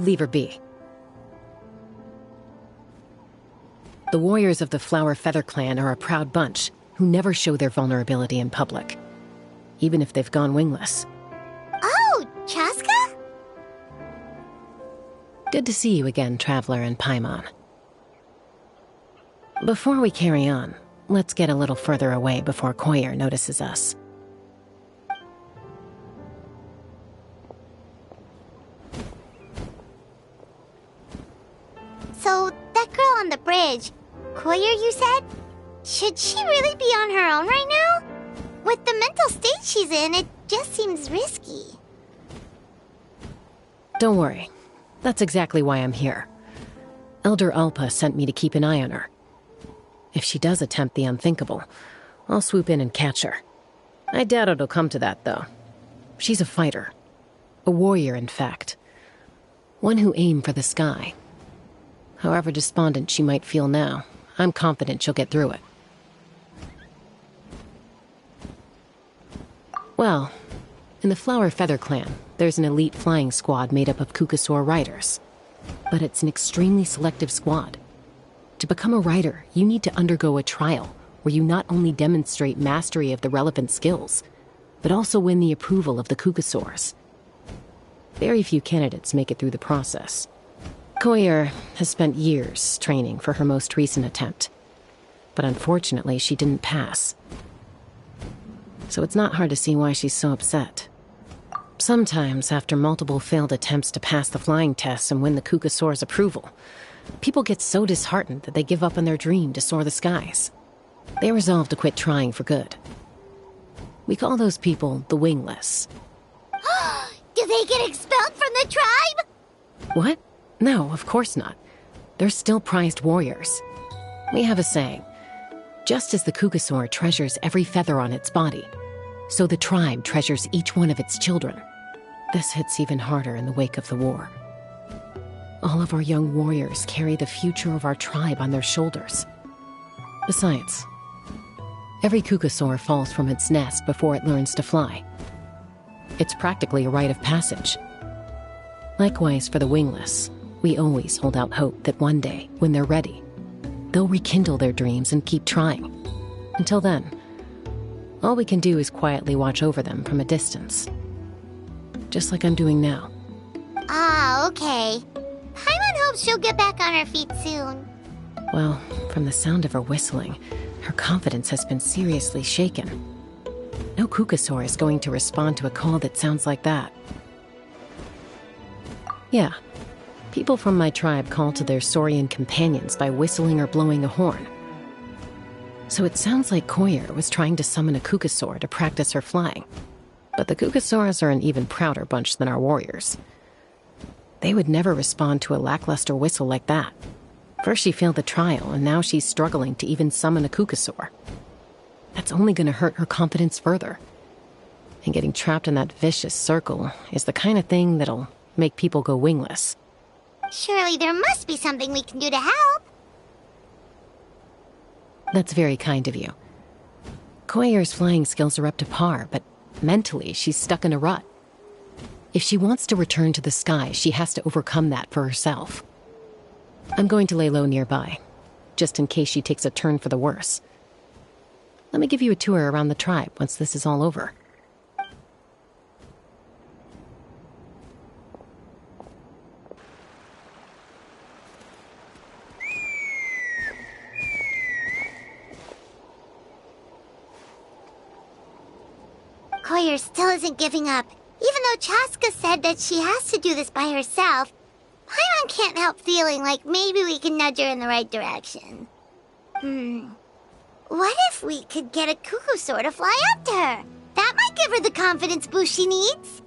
I'd leave her be. The warriors of the Flower Feather Clan are a proud bunch who never show their vulnerability in public, even if they've gone wingless. Oh, Chaska? Good to see you again, Traveler and Paimon. Before we carry on, let's get a little further away before Koyer notices us. So, that girl on the bridge, Koyer, you said? Should she really be on her own right now? With the mental state she's in, it just seems risky. Don't worry. That's exactly why I'm here. Elder Alpa sent me to keep an eye on her. If she does attempt the unthinkable, I'll swoop in and catch her. I doubt it'll come to that, though. She's a fighter. A warrior, in fact. One who aimed for the sky. However despondent she might feel now, I'm confident she'll get through it. Well, in the Flower Feather Clan, there's an elite flying squad made up of Kukasaur riders. But it's an extremely selective squad. To become a rider, you need to undergo a trial where you not only demonstrate mastery of the relevant skills, but also win the approval of the Kukasaurs. Very few candidates make it through the process. Koyer has spent years training for her most recent attempt, but unfortunately she didn't pass. So it's not hard to see why she's so upset. Sometimes, after multiple failed attempts to pass the flying tests and win the Kukasaur's approval, people get so disheartened that they give up on their dream to soar the skies. They resolve to quit trying for good. We call those people the wingless. Do they get expelled from the tribe? What? No, of course not. They're still prized warriors. We have a saying, just as the Kukasaur treasures every feather on its body, so the tribe treasures each one of its children. This hits even harder in the wake of the war. All of our young warriors carry the future of our tribe on their shoulders. Besides, every Kukasaur falls from its nest before it learns to fly. It's practically a rite of passage. Likewise for the wingless, we always hold out hope that one day, when they're ready, they'll rekindle their dreams and keep trying. Until then, all we can do is quietly watch over them from a distance. Just like I'm doing now. Ah, okay. Paimon hopes she'll get back on her feet soon. Well, from the sound of her whistling, her confidence has been seriously shaken. No Kukasaur is going to respond to a call that sounds like that. Yeah, people from my tribe call to their Saurian companions by whistling or blowing a horn. So it sounds like Koyer was trying to summon a Kukasaur to practice her flying. But the Kukasaurs are an even prouder bunch than our warriors. They would never respond to a lackluster whistle like that. First she failed the trial, and now she's struggling to even summon a Kukasaur. That's only going to hurt her confidence further. And getting trapped in that vicious circle is the kind of thing that'll make people go wingless. Surely there must be something we can do to help. That's very kind of you. Koyer's flying skills are up to par, but mentally she's stuck in a rut. If she wants to return to the sky, she has to overcome that for herself. I'm going to lay low nearby, just in case she takes a turn for the worse. Let me give you a tour around the tribe once this is all over. Koyer still isn't giving up. Even though Chaska said that she has to do this by herself, Paimon can't help feeling like maybe we can nudge her in the right direction. What if we could get a Kukasaur to fly up to her? That might give her the confidence boost she needs.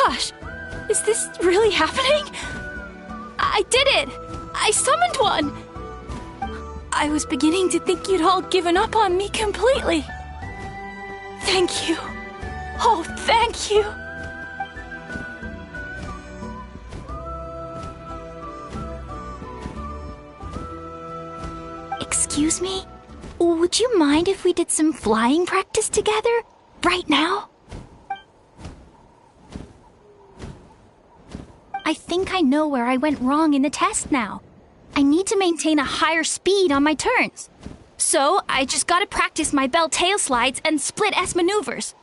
gosh! Is this really happening? I did it! I summoned one! I was beginning to think you'd all given up on me completely. Thank you. Oh, thank you. Excuse me? Would you mind if we did some flying practice together? Right now? I think I know where I went wrong in the test now. I need to maintain a higher speed on my turns. So, I just gotta practice my bell tail slides and split S maneuvers.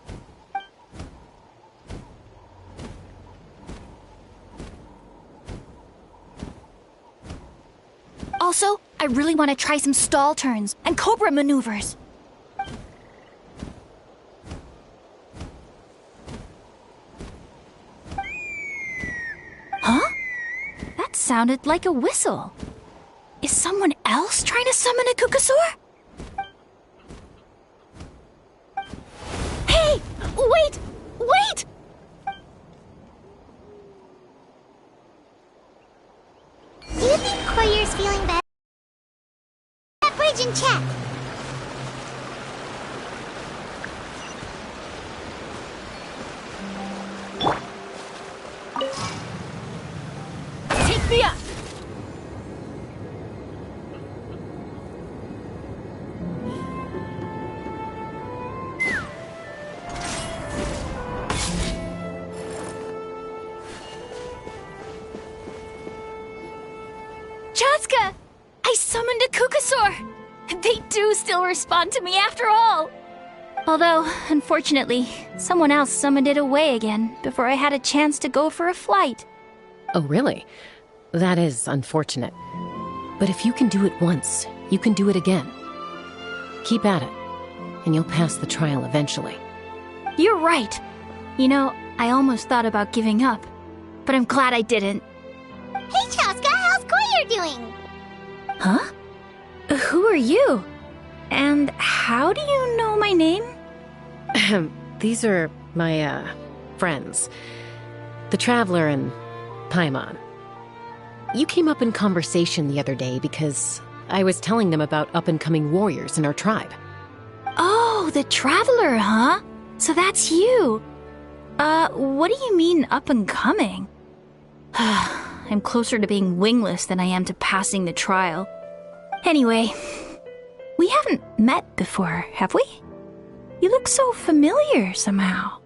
Also, I really want to try some stall turns and cobra maneuvers. Huh? That sounded like a whistle. Is someone else trying to summon a Kukasaur? Hey! Wait! Wait! Do you think Koyer's feeling better? That bridge and check. Take me up! Chaska! I summoned a Kukasaur! They do still respond to me after all! Although, unfortunately, someone else summoned it away again before I had a chance to go for a flight. Oh, really? That is unfortunate. But if you can do it once, you can do it again. Keep at it, and you'll pass the trial eventually. You're right. You know, I almost thought about giving up, but I'm glad I didn't. Hey, Chaska, how's Koyer doing? Huh? Who are you? And how do you know my name? These are my, friends. The Traveler and Paimon. You came up in conversation the other day because I was telling them about up-and-coming warriors in our tribe. Oh, the Traveler, huh? So that's you. What do you mean up-and-coming? I'm closer to being wingless than I am to passing the trial. Anyway, we haven't met before, have we? You look so familiar somehow.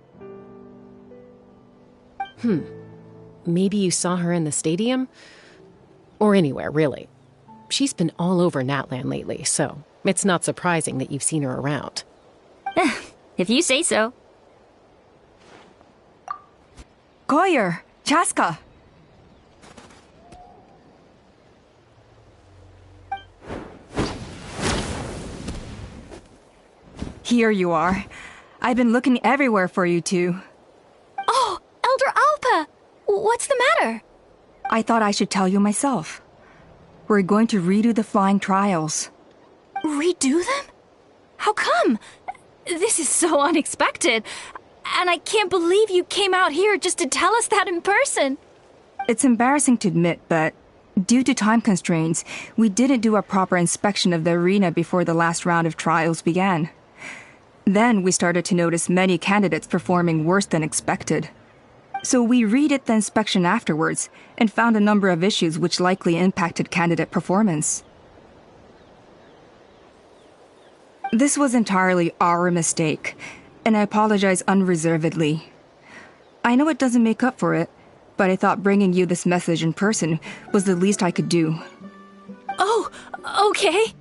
Maybe you saw her in the stadium? Or anywhere, really. She's been all over Natlan lately, so it's not surprising that you've seen her around. If you say so. Koyer, Chaska. Here you are. I've been looking everywhere for you two. Oh, Elder Alpa! What's the matter? I thought I should tell you myself. We're going to redo the flying trials. Redo them? How come? This is so unexpected. And I can't believe you came out here just to tell us that in person. It's embarrassing to admit, but due to time constraints, we didn't do a proper inspection of the arena before the last round of trials began. Then we started to notice many candidates performing worse than expected. So we redid the inspection afterwards and found a number of issues which likely impacted candidate performance. This was entirely our mistake, and I apologize unreservedly. I know it doesn't make up for it, but I thought bringing you this message in person was the least I could do. Oh, okay.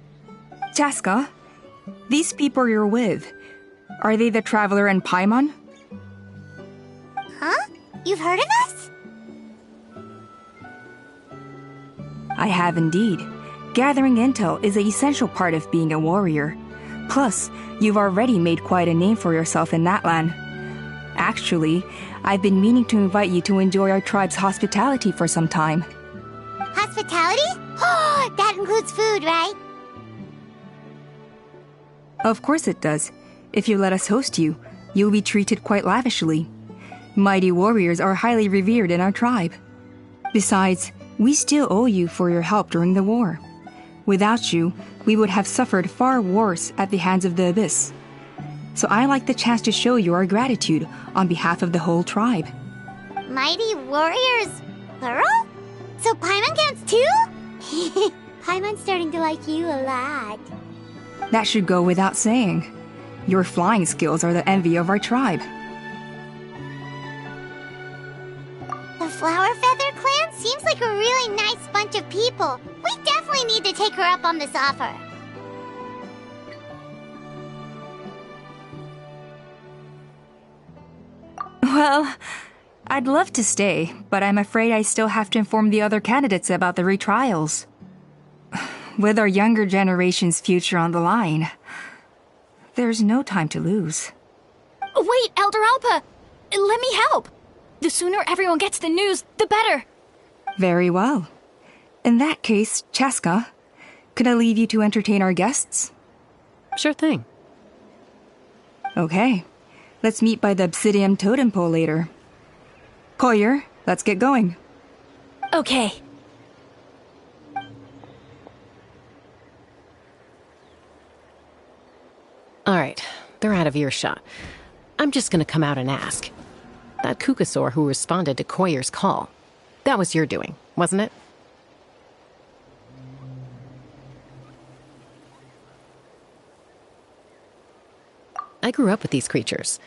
Chaska, these people you're with, are they the Traveler and Paimon? Huh? You've heard of us? I have indeed. Gathering intel is an essential part of being a warrior. Plus, you've already made quite a name for yourself in Natlan. Actually, I've been meaning to invite you to enjoy our tribe's hospitality for some time. Hospitality? Oh, that includes food, right? Of course it does. If you let us host you, you'll be treated quite lavishly. Mighty warriors are highly revered in our tribe. Besides, we still owe you for your help during the war. Without you, we would have suffered far worse at the hands of the Abyss. So I like the chance to show you our gratitude on behalf of the whole tribe. Mighty warriors, plural? So Paimon counts too? Paimon's starting to like you a lot. That should go without saying. Your flying skills are the envy of our tribe. The Flower Feather Clan seems like a really nice bunch of people. We definitely need to take her up on this offer. Well, I'd love to stay, but I'm afraid I still have to inform the other candidates about the retrials. With our younger generation's future on the line, there's no time to lose. Wait, Elder Alpa! Let me help! The sooner everyone gets the news, the better! Very well. In that case, Chaska, could I leave you to entertain our guests? Sure thing. Okay. Let's meet by the Obsidian Totem Pole later. Koyer, let's get going. Okay. All right, they're out of earshot. I'm just gonna come out and ask. That Kukasaur who responded to Koyer's call, that was your doing, wasn't it? I grew up with these creatures.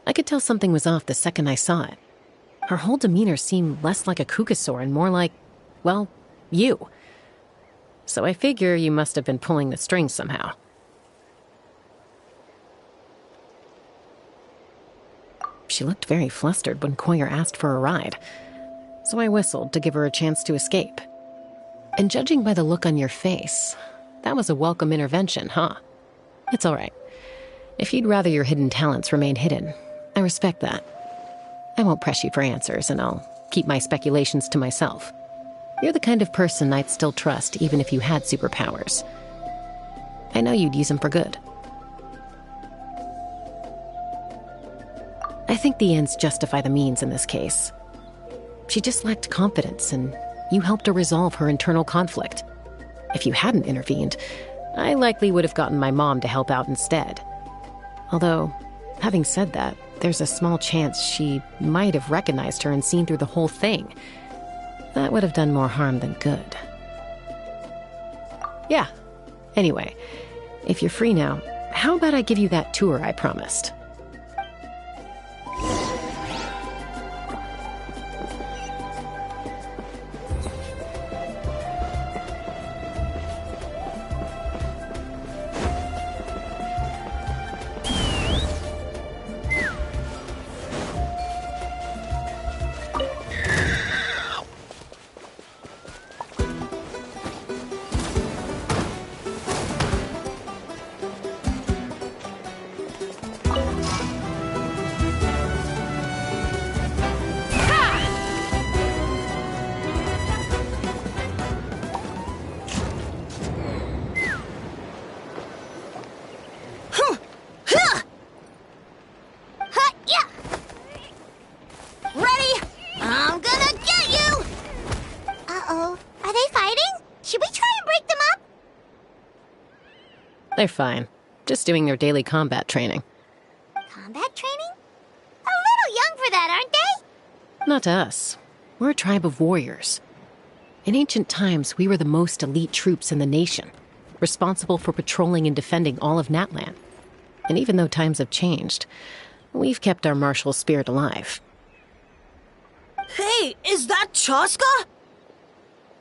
I could tell something was off the second I saw it. Her whole demeanor seemed less like a Kukasaur and more like, well, you. So I figure you must have been pulling the strings somehow. She looked very flustered when Koyer asked for a ride, so I whistled to give her a chance to escape. And judging by the look on your face, that was a welcome intervention, huh? It's all right. If you'd rather your hidden talents remain hidden, I respect that. I won't press you for answers, and I'll keep my speculations to myself. You're the kind of person I'd still trust even if you had superpowers. I know you'd use them for good. I think the ends justify the means in this case. She just lacked confidence, and you helped her resolve her internal conflict. If you hadn't intervened, I likely would have gotten my mom to help out instead. Although, having said that, there's a small chance she might have recognized her and seen through the whole thing. That would have done more harm than good. Yeah. Anyway, if you're free now, how about I give you that tour I promised? They're fine. Just doing their daily combat training. Combat training? A little young for that, aren't they? Not to us. We're a tribe of warriors. In ancient times, we were the most elite troops in the nation, responsible for patrolling and defending all of Natlan. And even though times have changed, we've kept our martial spirit alive. Hey, is that Chaska?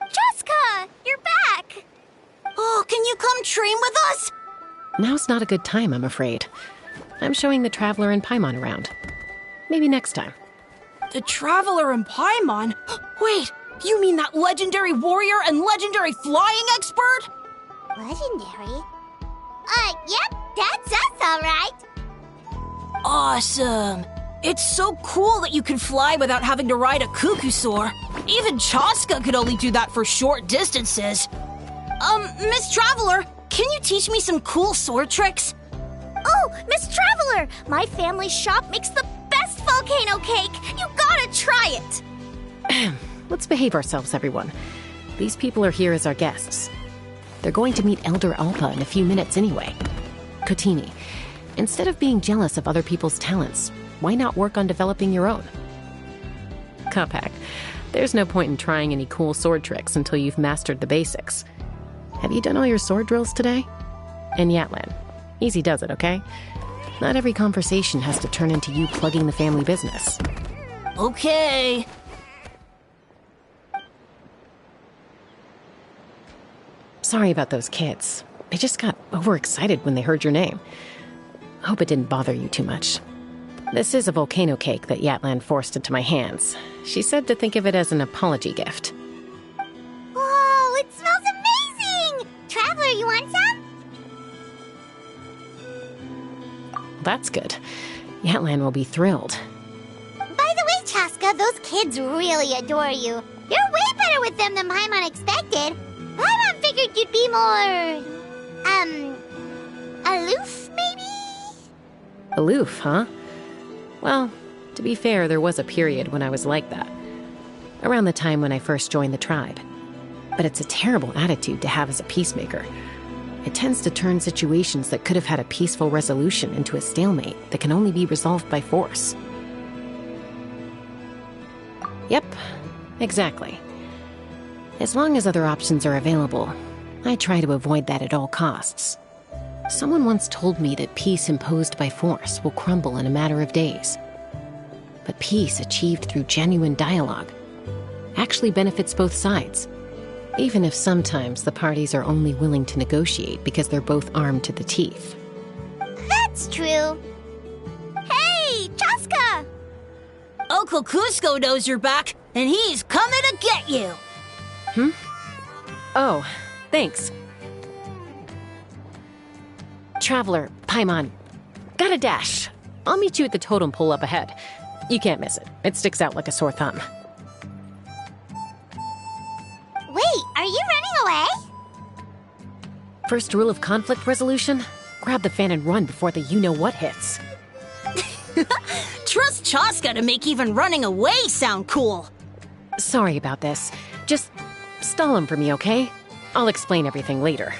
Chaska, you're back! Oh, can you come train with us? Now's not a good time, I'm afraid. I'm showing the Traveler and Paimon around. Maybe next time. The Traveler and Paimon? Wait, you mean that legendary warrior and legendary flying expert? Legendary? Yep, that's us, all right. Awesome. It's so cool that you can fly without having to ride a Kukusaur. Even Chaska could only do that for short distances. Miss Traveler, can you teach me some cool sword tricks? Oh, Miss Traveler! My family's shop makes the best volcano cake! You gotta try it! Let's behave ourselves, everyone. These people are here as our guests. They're going to meet Elder Alpa in a few minutes anyway. Kotini, instead of being jealous of other people's talents, why not work on developing your own? Kapak, there's no point in trying any cool sword tricks until you've mastered the basics. Have you done all your sword drills today? And Yatlan, easy does it, okay? Not every conversation has to turn into you plugging the family business. Okay. Sorry about those kids. They just got overexcited when they heard your name. Hope it didn't bother you too much. This is a volcano cake that Yatlan forced into my hands. She said to think of it as an apology gift. Whoa, it smells amazing! Traveler, you want some? That's good. Yatlan will be thrilled. By the way, Chaska, those kids really adore you. You're way better with them than Paimon expected. Paimon figured you'd be more... aloof, maybe? Aloof, huh? Well, to be fair, there was a period when I was like that. Around the time when I first joined the tribe. But it's a terrible attitude to have as a peacemaker. It tends to turn situations that could have had a peaceful resolution into a stalemate that can only be resolved by force. Yep, exactly. As long as other options are available, I try to avoid that at all costs. Someone once told me that peace imposed by force will crumble in a matter of days. But peace achieved through genuine dialogue actually benefits both sides, even if sometimes the parties are only willing to negotiate because they're both armed to the teeth. That's true. Hey, Chaska! Uncle Cusco knows you're back, and he's coming to get you! Oh, thanks. Traveler, Paimon, gotta dash. I'll meet you at the totem pole up ahead. You can't miss it. It sticks out like a sore thumb. Wait, are you running away? First rule of conflict resolution? Grab the fan and run before the you-know-what hits. Trust Chaska to make even running away sound cool! Sorry about this. Just stall him for me, okay? I'll explain everything later.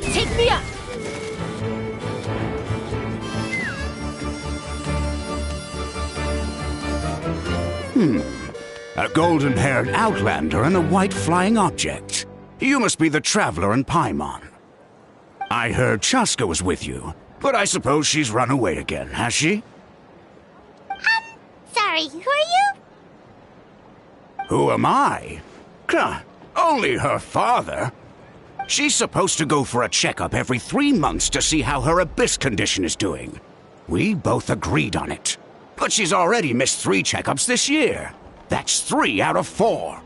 Take me up! A golden-haired outlander and a white flying object. You must be the Traveler and Paimon. I heard Chaska was with you, but I suppose she's run away again, has she? Sorry, who are you? Who am I? Only her father. She's supposed to go for a checkup every 3 months to see how her abyss condition is doing. We both agreed on it. But she's already missed 3 checkups this year. That's 3 out of 4.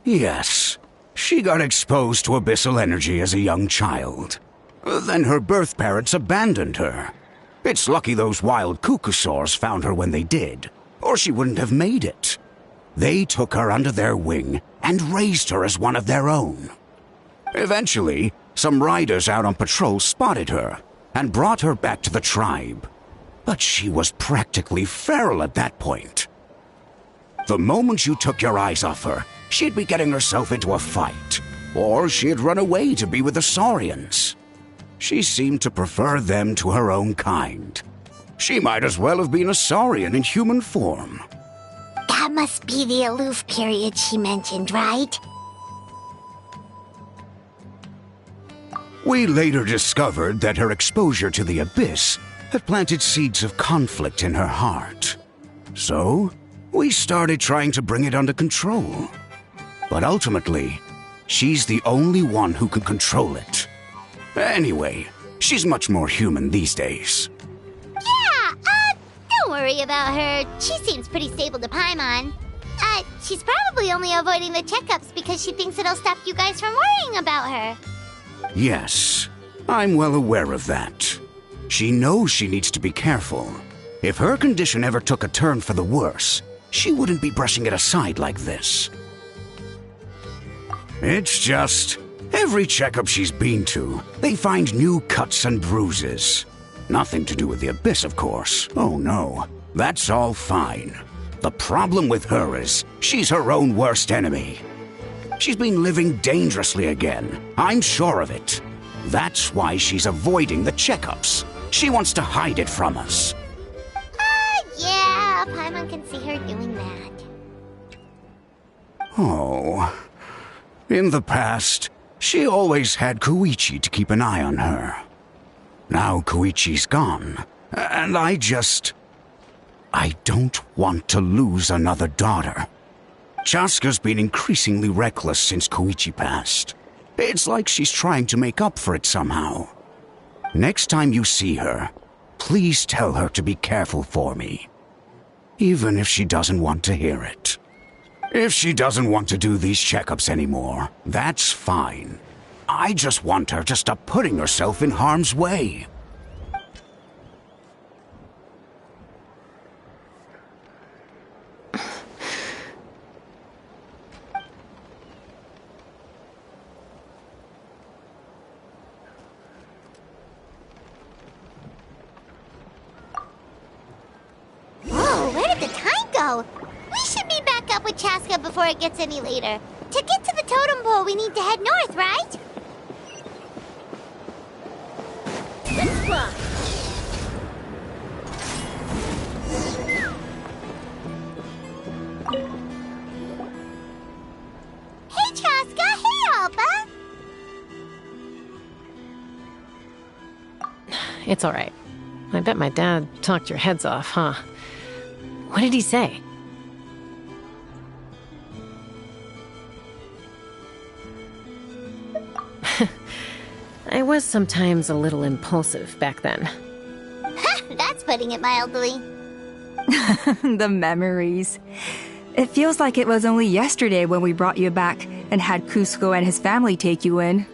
Yes, she got exposed to abyssal energy as a young child. Then her birth parents abandoned her. It's lucky those wild Kukusaurs found her when they did, or she wouldn't have made it. They took her under their wing and raised her as one of their own. Eventually, some riders out on patrol spotted her and brought her back to the tribe. But she was practically feral at that point. The moment you took your eyes off her, she'd be getting herself into a fight, or she'd run away to be with the Saurians. She seemed to prefer them to her own kind. She might as well have been a Saurian in human form. That must be the aloof period she mentioned, right? We later discovered that her exposure to the abyss had planted seeds of conflict in her heart. So, we started trying to bring it under control. But ultimately, she's the only one who can control it. Anyway, she's much more human these days. Yeah, don't worry about her. She seems pretty stable to Paimon. She's probably only avoiding the checkups because she thinks it'll stop you guys from worrying about her. Yes, I'm well aware of that. She knows she needs to be careful. If her condition ever took a turn for the worse, she wouldn't be brushing it aside like this. It's just, every checkup she's been to, they find new cuts and bruises. Nothing to do with the abyss, of course. Oh no, that's all fine. The problem with her is, she's her own worst enemy. She's been living dangerously again, I'm sure of it. That's why she's avoiding the checkups. She wants to hide it from us. Yeah, Paimon can see her doing that. Oh. In the past, she always had Koichi to keep an eye on her. Now Koichi's gone, and I don't want to lose another daughter. Chaska's been increasingly reckless since Koichi passed. It's like she's trying to make up for it somehow. Next time you see her, please tell her to be careful for me. Even if she doesn't want to hear it. If she doesn't want to do these checkups anymore, that's fine. I just want her to stop putting herself in harm's way. Whoa, where did the time go? We should be back up with Chaska before it gets any later. To get to the totem pole, we need to head north, right? Let's fly. Hey, Chaska. Hey, Alba. It's all right. I bet my dad talked your heads off, huh? What did he say? I was sometimes a little impulsive back then. That's putting it mildly. The memories. It feels like it was only yesterday when we brought you back and had Kuzco and his family take you in.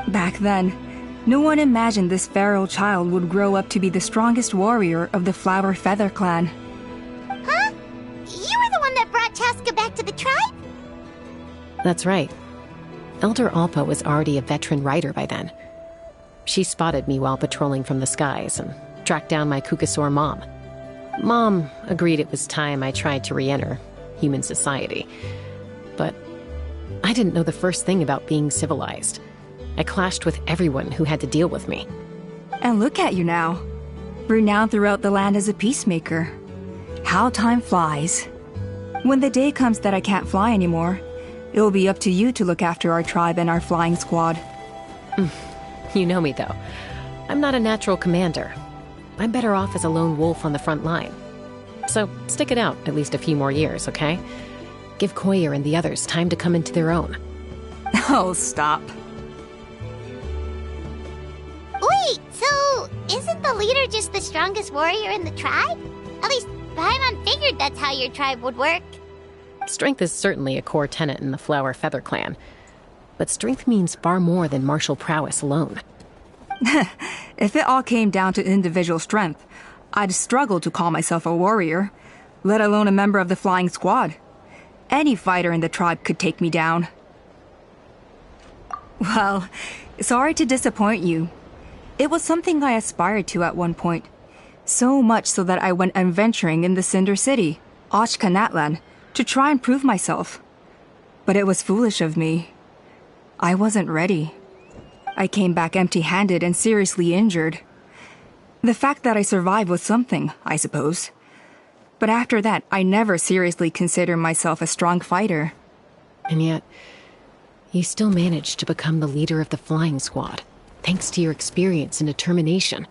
Back then, no one imagined this feral child would grow up to be the strongest warrior of the Flower Feather clan. Huh? You were the one that brought Chaska back to the tribe? That's right. Elder Alpa was already a veteran rider by then. She spotted me while patrolling from the skies and tracked down my Kukusaur mom. Mom agreed it was time I tried to re-enter human society. But I didn't know the first thing about being civilized. I clashed with everyone who had to deal with me. And look at you now, renowned throughout the land as a peacemaker. How time flies. When the day comes that I can't fly anymore, it will be up to you to look after our tribe and our flying squad. You know me, though. I'm not a natural commander. I'm better off as a lone wolf on the front line. So stick it out at least a few more years, okay? Give Koyer and the others time to come into their own. Oh, stop. Wait, so isn't the leader just the strongest warrior in the tribe? At least, Paimon figured that's how your tribe would work. Strength is certainly a core tenet in the Flower Feather clan. But strength means far more than martial prowess alone. If it all came down to individual strength, I'd struggle to call myself a warrior, let alone a member of the flying squad. Any fighter in the tribe could take me down. Well, sorry to disappoint you. It was something I aspired to at one point. So much so that I went adventuring in the Cinder City, Ochkanatlan, to try and prove myself. But it was foolish of me. I wasn't ready. I came back empty-handed and seriously injured. The fact that I survived was something, I suppose. But after that, I never seriously considered myself a strong fighter. And yet, you still managed to become the leader of the flying squad, thanks to your experience and determination.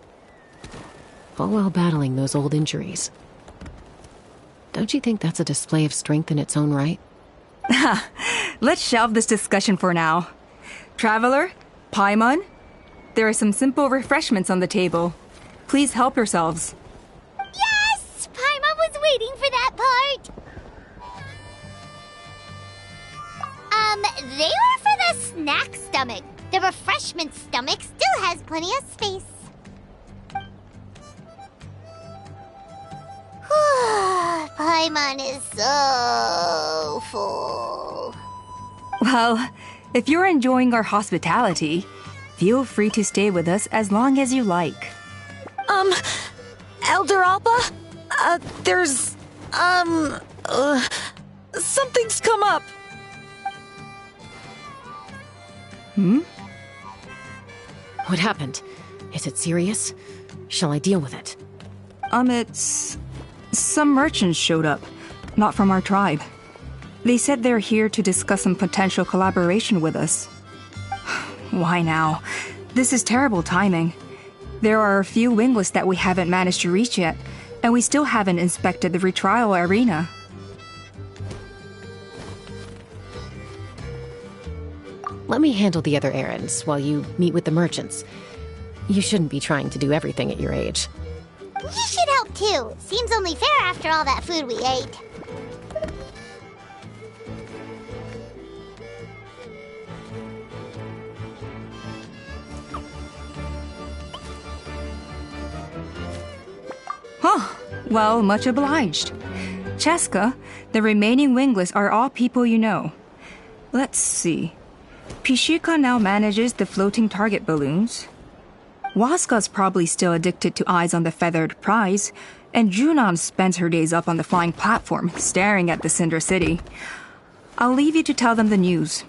All while battling those old injuries. Don't you think that's a display of strength in its own right? Let's shelve this discussion for now. Traveler, Paimon, there are some simple refreshments on the table. Please help yourselves. Yes! Paimon was waiting for that part! They were for the snack stomach. The refreshment stomach still has plenty of space. Paimon is so full. Well, if you're enjoying our hospitality, feel free to stay with us as long as you like. Elder Alpa? There's, something's come up. What happened? Is it serious? Shall I deal with it? It's... Some merchants showed up, not from our tribe. They said they're here to discuss some potential collaboration with us. Why now? This is terrible timing. There are a few wingless that we haven't managed to reach yet, and we still haven't inspected the retrial arena. Let me handle the other errands while you meet with the merchants. You shouldn't be trying to do everything at your age. You should help too. Seems only fair after all that food we ate. Huh. Well, much obliged. Cheska, the remaining wingless are all people you know. Let's see. Pishika now manages the floating target balloons. Waska's probably still addicted to eyes on the feathered prize, and Junon spends her days up on the flying platform, staring at the Cinder City. I'll leave you to tell them the news.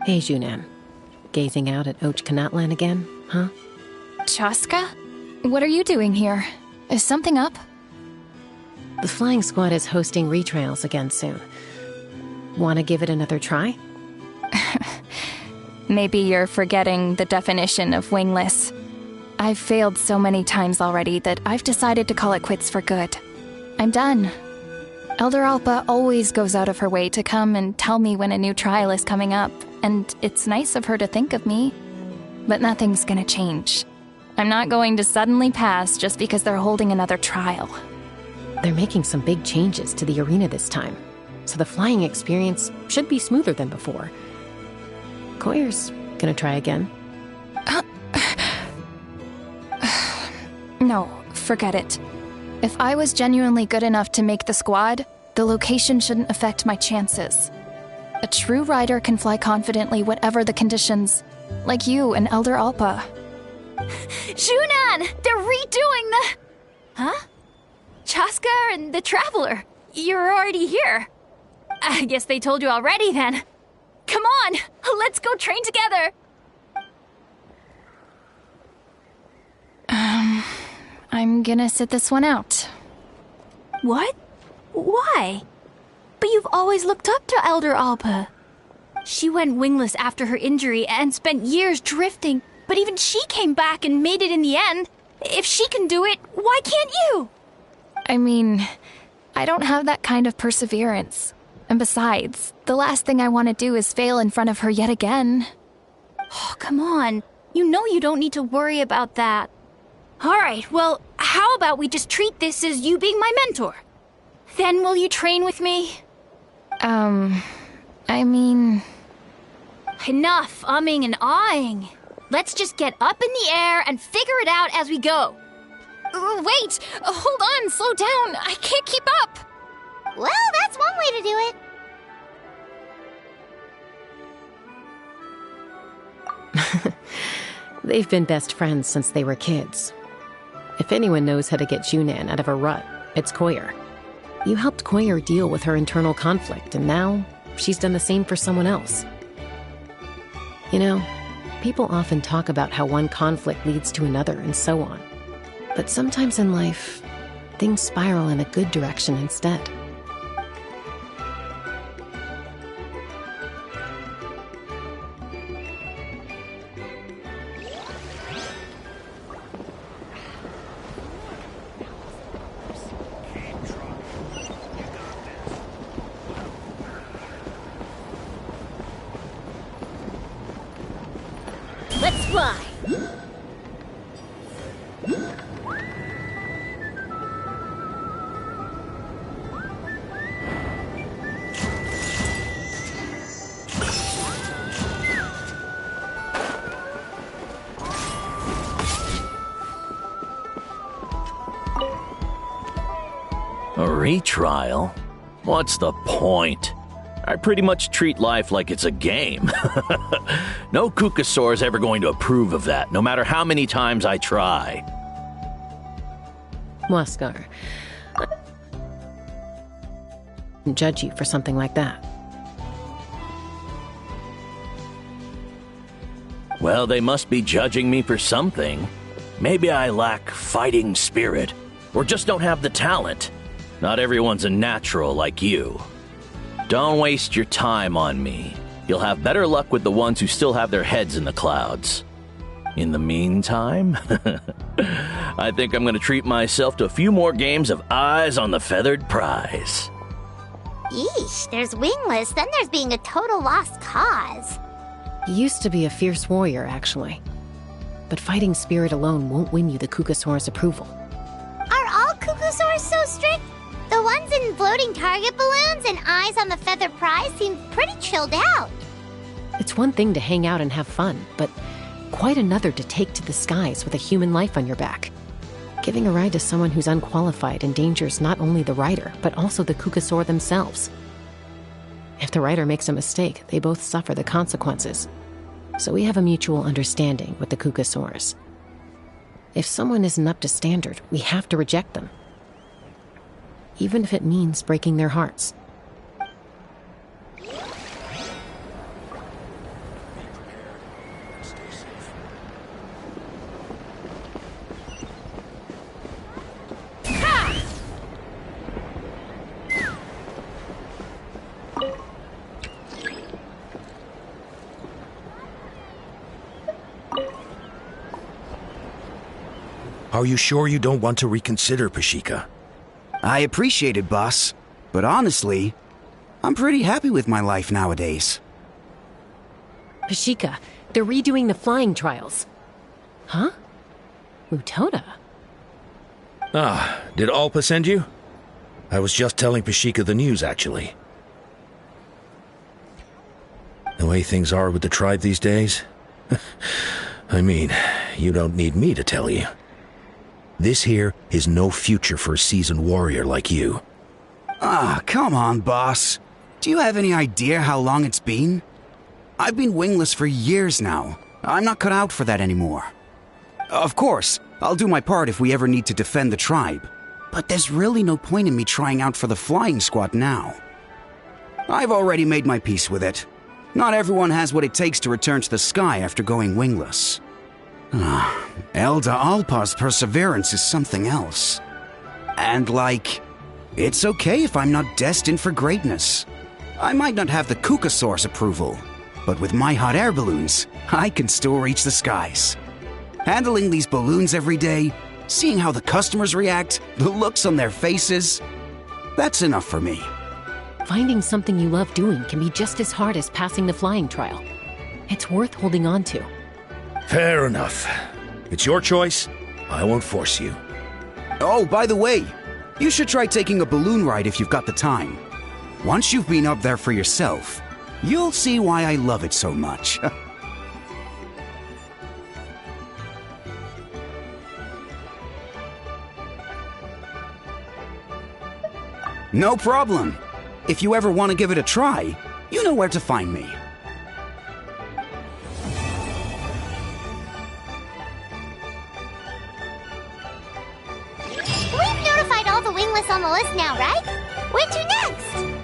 Hey, Junan. Gazing out at Ochkanatlan again, huh? Chaska? What are you doing here? Is something up? The flying squad is hosting retrials again soon. Want to give it another try? Maybe you're forgetting the definition of wingless. I've failed so many times already that I've decided to call it quits for good. I'm done. Elder Alpa always goes out of her way to come and tell me when a new trial is coming up, and it's nice of her to think of me. But nothing's gonna change. I'm not going to suddenly pass just because they're holding another trial. They're making some big changes to the arena this time, so the flying experience should be smoother than before. Koyer's gonna try again. No, forget it. If I was genuinely good enough to make the squad, the location shouldn't affect my chances. A true rider can fly confidently whatever the conditions, like you and Elder Alpa. Junan! They're redoing the... Huh? Chaska and the Traveler. You're already here. I guess they told you already then. Come on, let's go train together. I'm gonna sit this one out. What? Why? But you've always looked up to Elder Alpa. She went wingless after her injury and spent years drifting, but even she came back and made it in the end. If she can do it, why can't you? I mean, I don't have that kind of perseverance. And besides, the last thing I want to do is fail in front of her yet again. Oh, come on. You know you don't need to worry about that. All right, well, how about we just treat this as you being my mentor? Then will you train with me? I mean... Enough umming and ahhing. Let's just get up in the air and figure it out as we go. Wait! Hold on, slow down. I can't keep up. Well, that's one way to do it. They've been best friends since they were kids. If anyone knows how to get Junan out of a rut, it's Koyer. You helped Koyer deal with her internal conflict, and now she's done the same for someone else. You know, people often talk about how one conflict leads to another and so on. But sometimes in life, things spiral in a good direction instead. Let's fly. A retrial? What's the point? I pretty much treat life like it's a game. No Kukasaur is ever going to approve of that, no matter how many times I try. Huascar, I wouldn't judge you for something like that. Well, they must be judging me for something. Maybe I lack fighting spirit, or just don't have the talent. Not everyone's a natural like you. Don't waste your time on me. You'll have better luck with the ones who still have their heads in the clouds. In the meantime, I think I'm going to treat myself to a few more games of Eyes on the Feathered Prize. Yeesh, there's wingless, then there's being a total lost cause. You used to be a fierce warrior, actually. But fighting spirit alone won't win you the Kukasaur's approval. Are all Kukusaurs so strict? The ones in floating target balloons and Eyes on the Feathered Prize seem pretty chilled out. It's one thing to hang out and have fun, but quite another to take to the skies with a human life on your back. Giving a ride to someone who's unqualified endangers not only the rider, but also the Kukasaur themselves. If the rider makes a mistake, they both suffer the consequences. So we have a mutual understanding with the Kukasaurs. If someone isn't up to standard, we have to reject them. Even if it means breaking their hearts. Are you sure you don't want to reconsider, Pashika? I appreciate it, boss. But honestly, I'm pretty happy with my life nowadays. Pashika, they're redoing the flying trials. Huh? Mutoda? Ah, did Alpa send you? I was just telling Pashika the news, actually. The way things are with the tribe these days? I mean, you don't need me to tell you. This here is no future for a seasoned warrior like you. Ah, come on, boss. Do you have any idea how long it's been? I've been wingless for years now. I'm not cut out for that anymore. Of course, I'll do my part if we ever need to defend the tribe. But there's really no point in me trying out for the flying squad now. I've already made my peace with it. Not everyone has what it takes to return to the sky after going wingless. Elder Alpa's perseverance is something else. And it's okay if I'm not destined for greatness. I might not have the Kukasaur's approval, but with my hot air balloons, I can still reach the skies. Handling these balloons every day, seeing how the customers react, the looks on their faces, that's enough for me. Finding something you love doing can be just as hard as passing the flying trial. It's worth holding on to. Fair enough. It's your choice. I won't force you. Oh, by the way, you should try taking a balloon ride if you've got the time. Once you've been up there for yourself, you'll see why I love it so much. No problem. If you ever want to give it a try, you know where to find me. We've notified all the wingless on the list now, right? Where to next?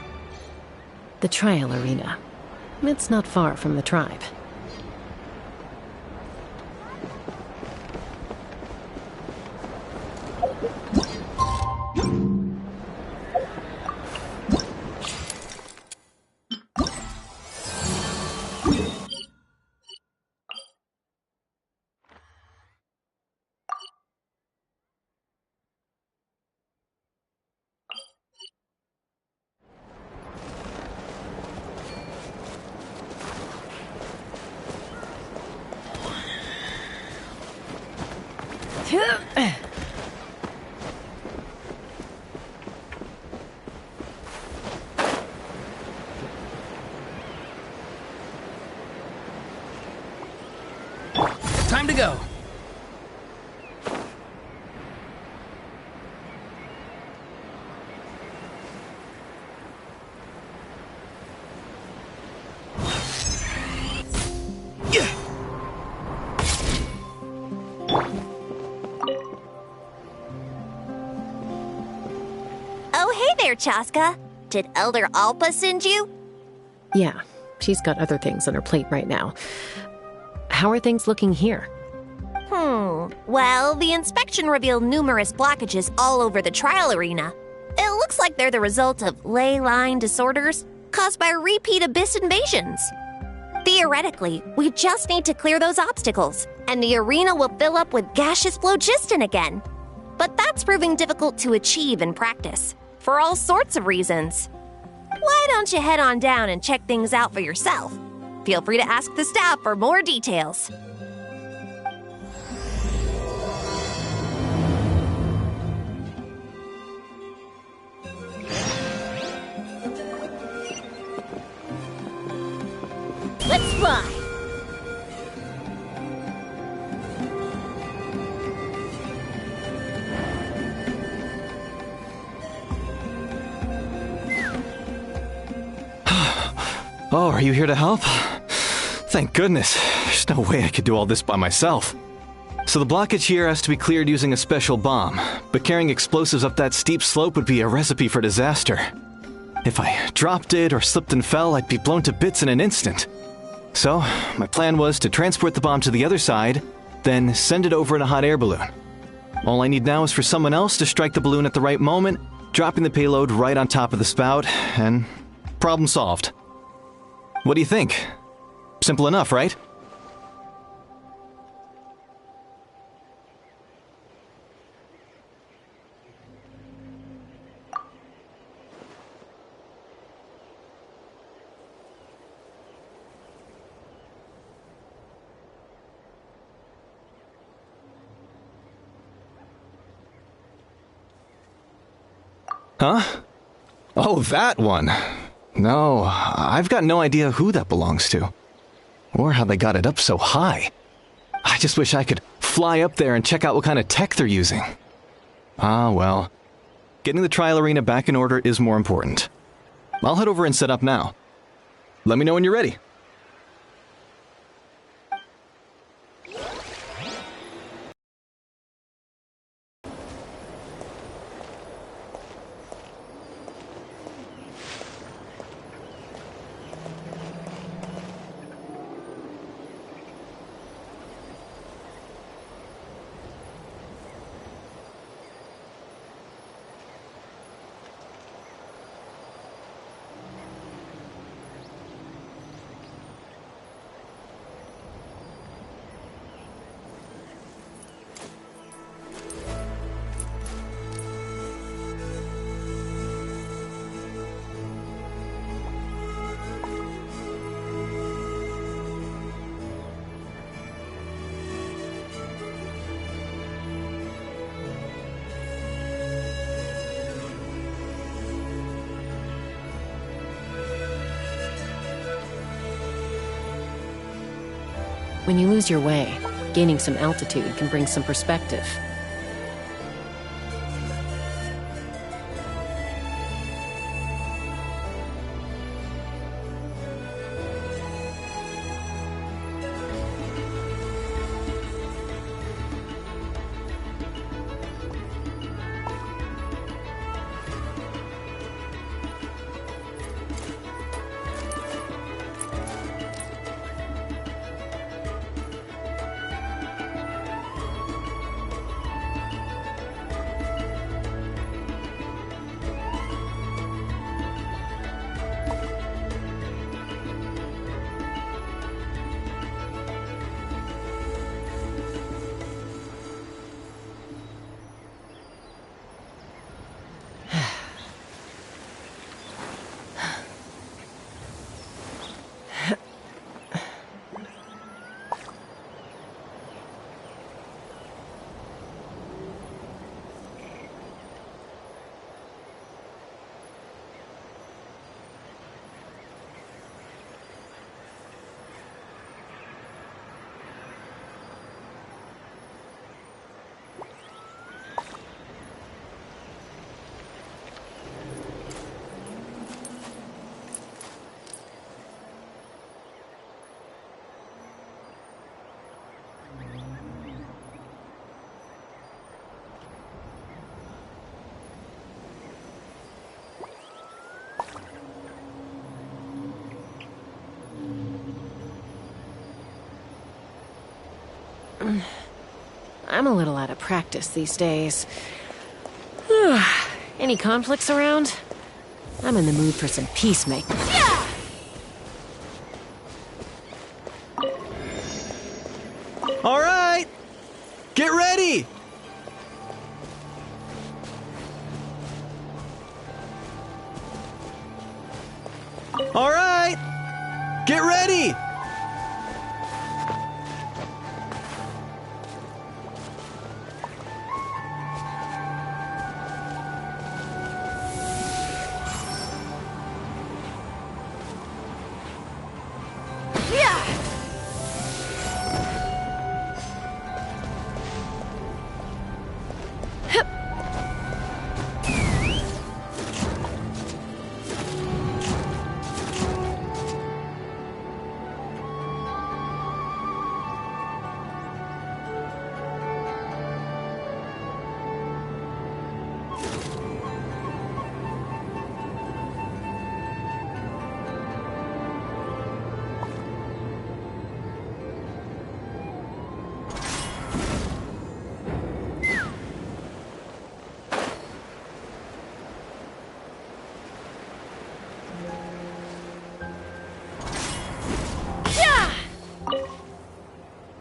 The trial arena. It's not far from the tribe. Time to go. Oh, hey there, Chaska. Did Elder Alpa send you? Yeah, she's got other things on her plate right now. How are things looking here? Well, the inspection revealed numerous blockages all over the trial arena. It looks like they're the result of ley line disorders caused by repeat abyss invasions. Theoretically, we just need to clear those obstacles, and the arena will fill up with gaseous phlogiston again. But that's proving difficult to achieve in practice, for all sorts of reasons. Why don't you head on down and check things out for yourself? Feel free to ask the staff for more details. Let's fly. Oh, are you here to help? Thank goodness. There's no way I could do all this by myself. So the blockage here has to be cleared using a special bomb, but carrying explosives up that steep slope would be a recipe for disaster. If I dropped it or slipped and fell, I'd be blown to bits in an instant. So, my plan was to transport the bomb to the other side, then send it over in a hot air balloon. All I need now is for someone else to strike the balloon at the right moment, dropping the payload right on top of the spout, and problem solved. What do you think? Simple enough, right? Huh? Oh, that one. No, I've got no idea who that belongs to. Or how they got it up so high. I just wish I could fly up there and check out what kind of tech they're using. Ah, well. Getting the trial arena back in order is more important. I'll head over and set up now. Let me know when you're ready. When you lose your way, gaining some altitude can bring some perspective. I'm a little out of practice these days. Any conflicts around? I'm in the mood for some peacemaking. Yeah! All right! Get ready! All right! Get ready!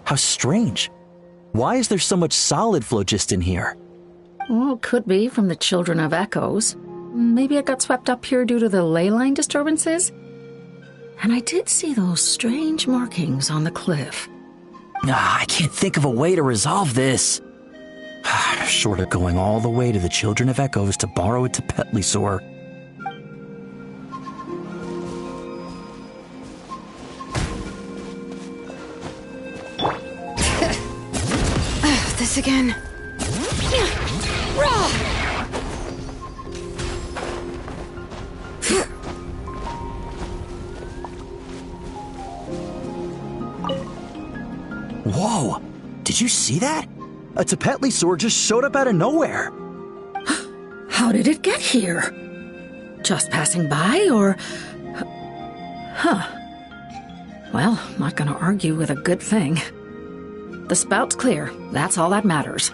How strange. Why is there so much solid phlogiston here? Well, could be from the Children of Echoes. Maybe it got swept up here due to the ley line disturbances? And I did see those strange markings on the cliff. I can't think of a way to resolve this. Short of going all the way to the Children of Echoes to borrow it to Petlisor. This again. Whoa! Did you see that? A Tepetlisaur just showed up out of nowhere. How did it get here? Just passing by, or... Huh. Well, not gonna argue with a good thing. The spout's clear. That's all that matters.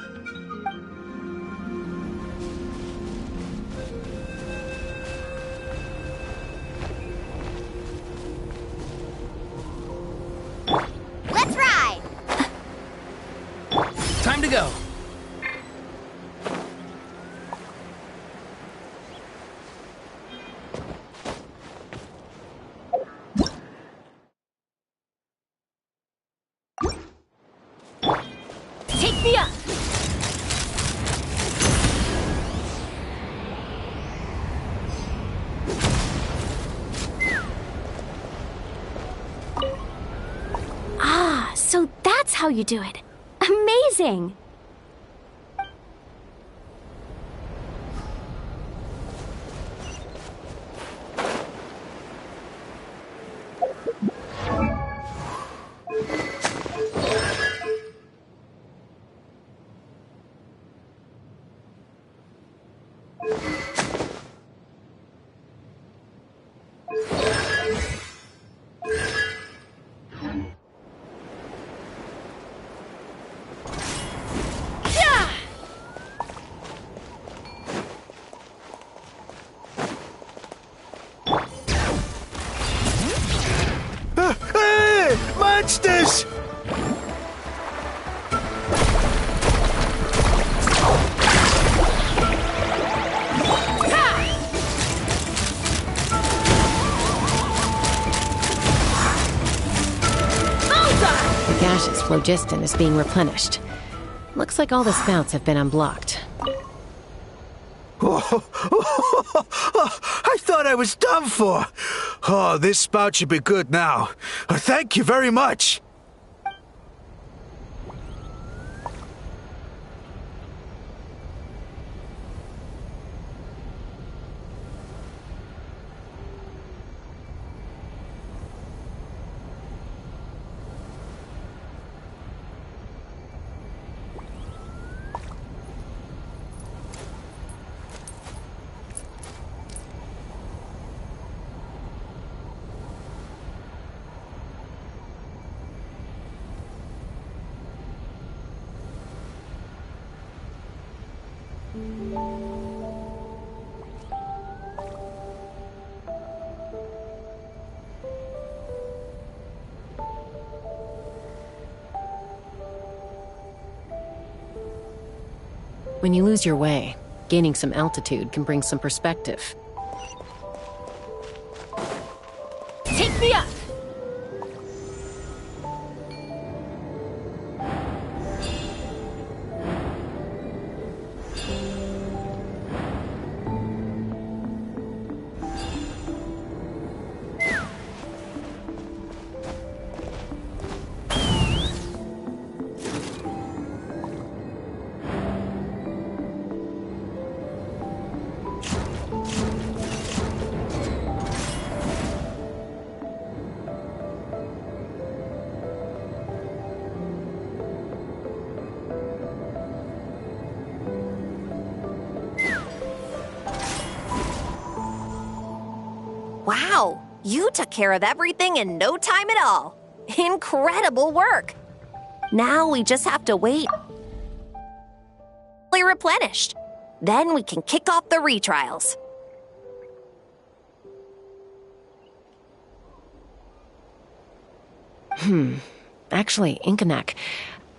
Let's ride! Time to go. Take me up! Ah, so that's how you do it. Amazing! Hey! Monsters! The gaseous phlogiston is being replenished. Looks like all the spouts have been unblocked. I thought I was done for. Oh, this spout should be good now. Thank you very much. When you lose your way, gaining some altitude can bring some perspective. Take me up! Wow, you took care of everything in no time at all. Incredible work. Now we just have to wait. Fully replenished. Then we can kick off the retrials. Actually, Inkanak,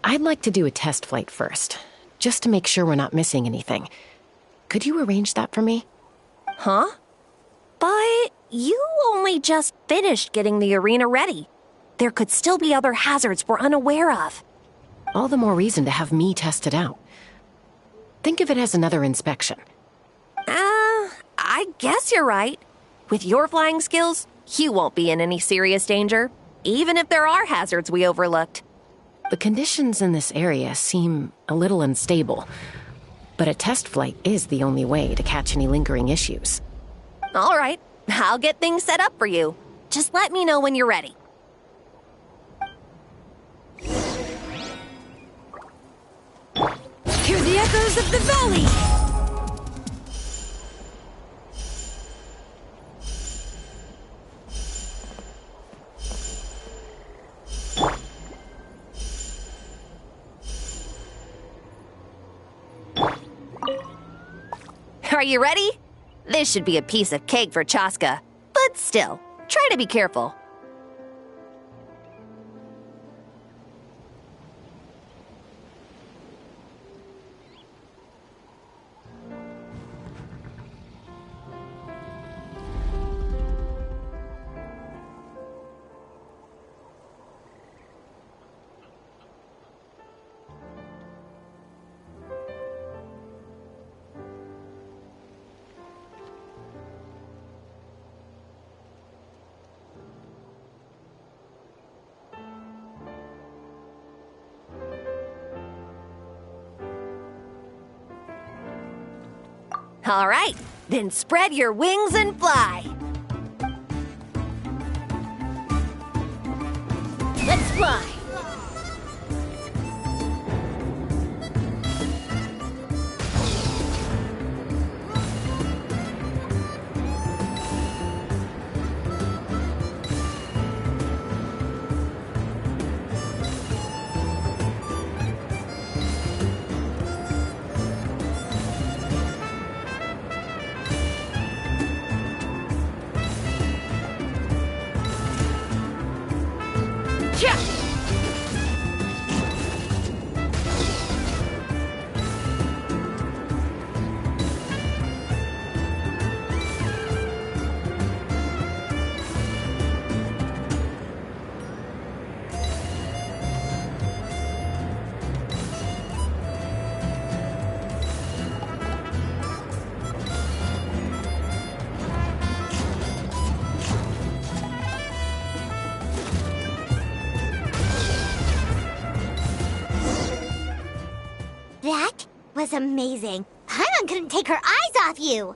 I'd like to do a test flight first, just to make sure we're not missing anything. Could you arrange that for me? Huh? But you only just finished getting the arena ready. There could still be other hazards we're unaware of. All the more reason to have me test it out. Think of it as another inspection. I guess you're right. With your flying skills, you won't be in any serious danger, even if there are hazards we overlooked. The conditions in this area seem a little unstable, but a test flight is the only way to catch any lingering issues. All right, I'll get things set up for you. Just let me know when you're ready. echoes of the valley! Are you ready? This should be a piece of cake for Chaska. But still, try to be careful. All right, then spread your wings and fly. Let's fly. That was amazing. Paimon couldn't take her eyes off you.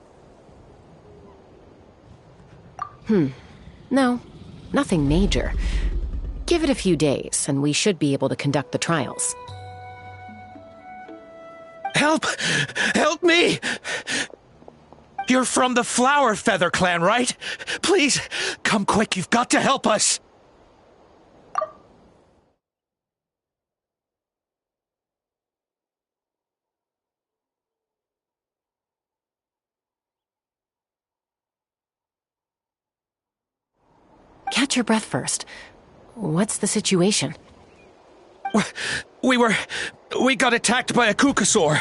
No, nothing major. Give it a few days, and we should be able to conduct the trials. Help! Help me! You're from the Flower Feather clan, right? Please, come quick, you've got to help us! Catch your breath first. What's the situation? We got attacked by a Kukusaur.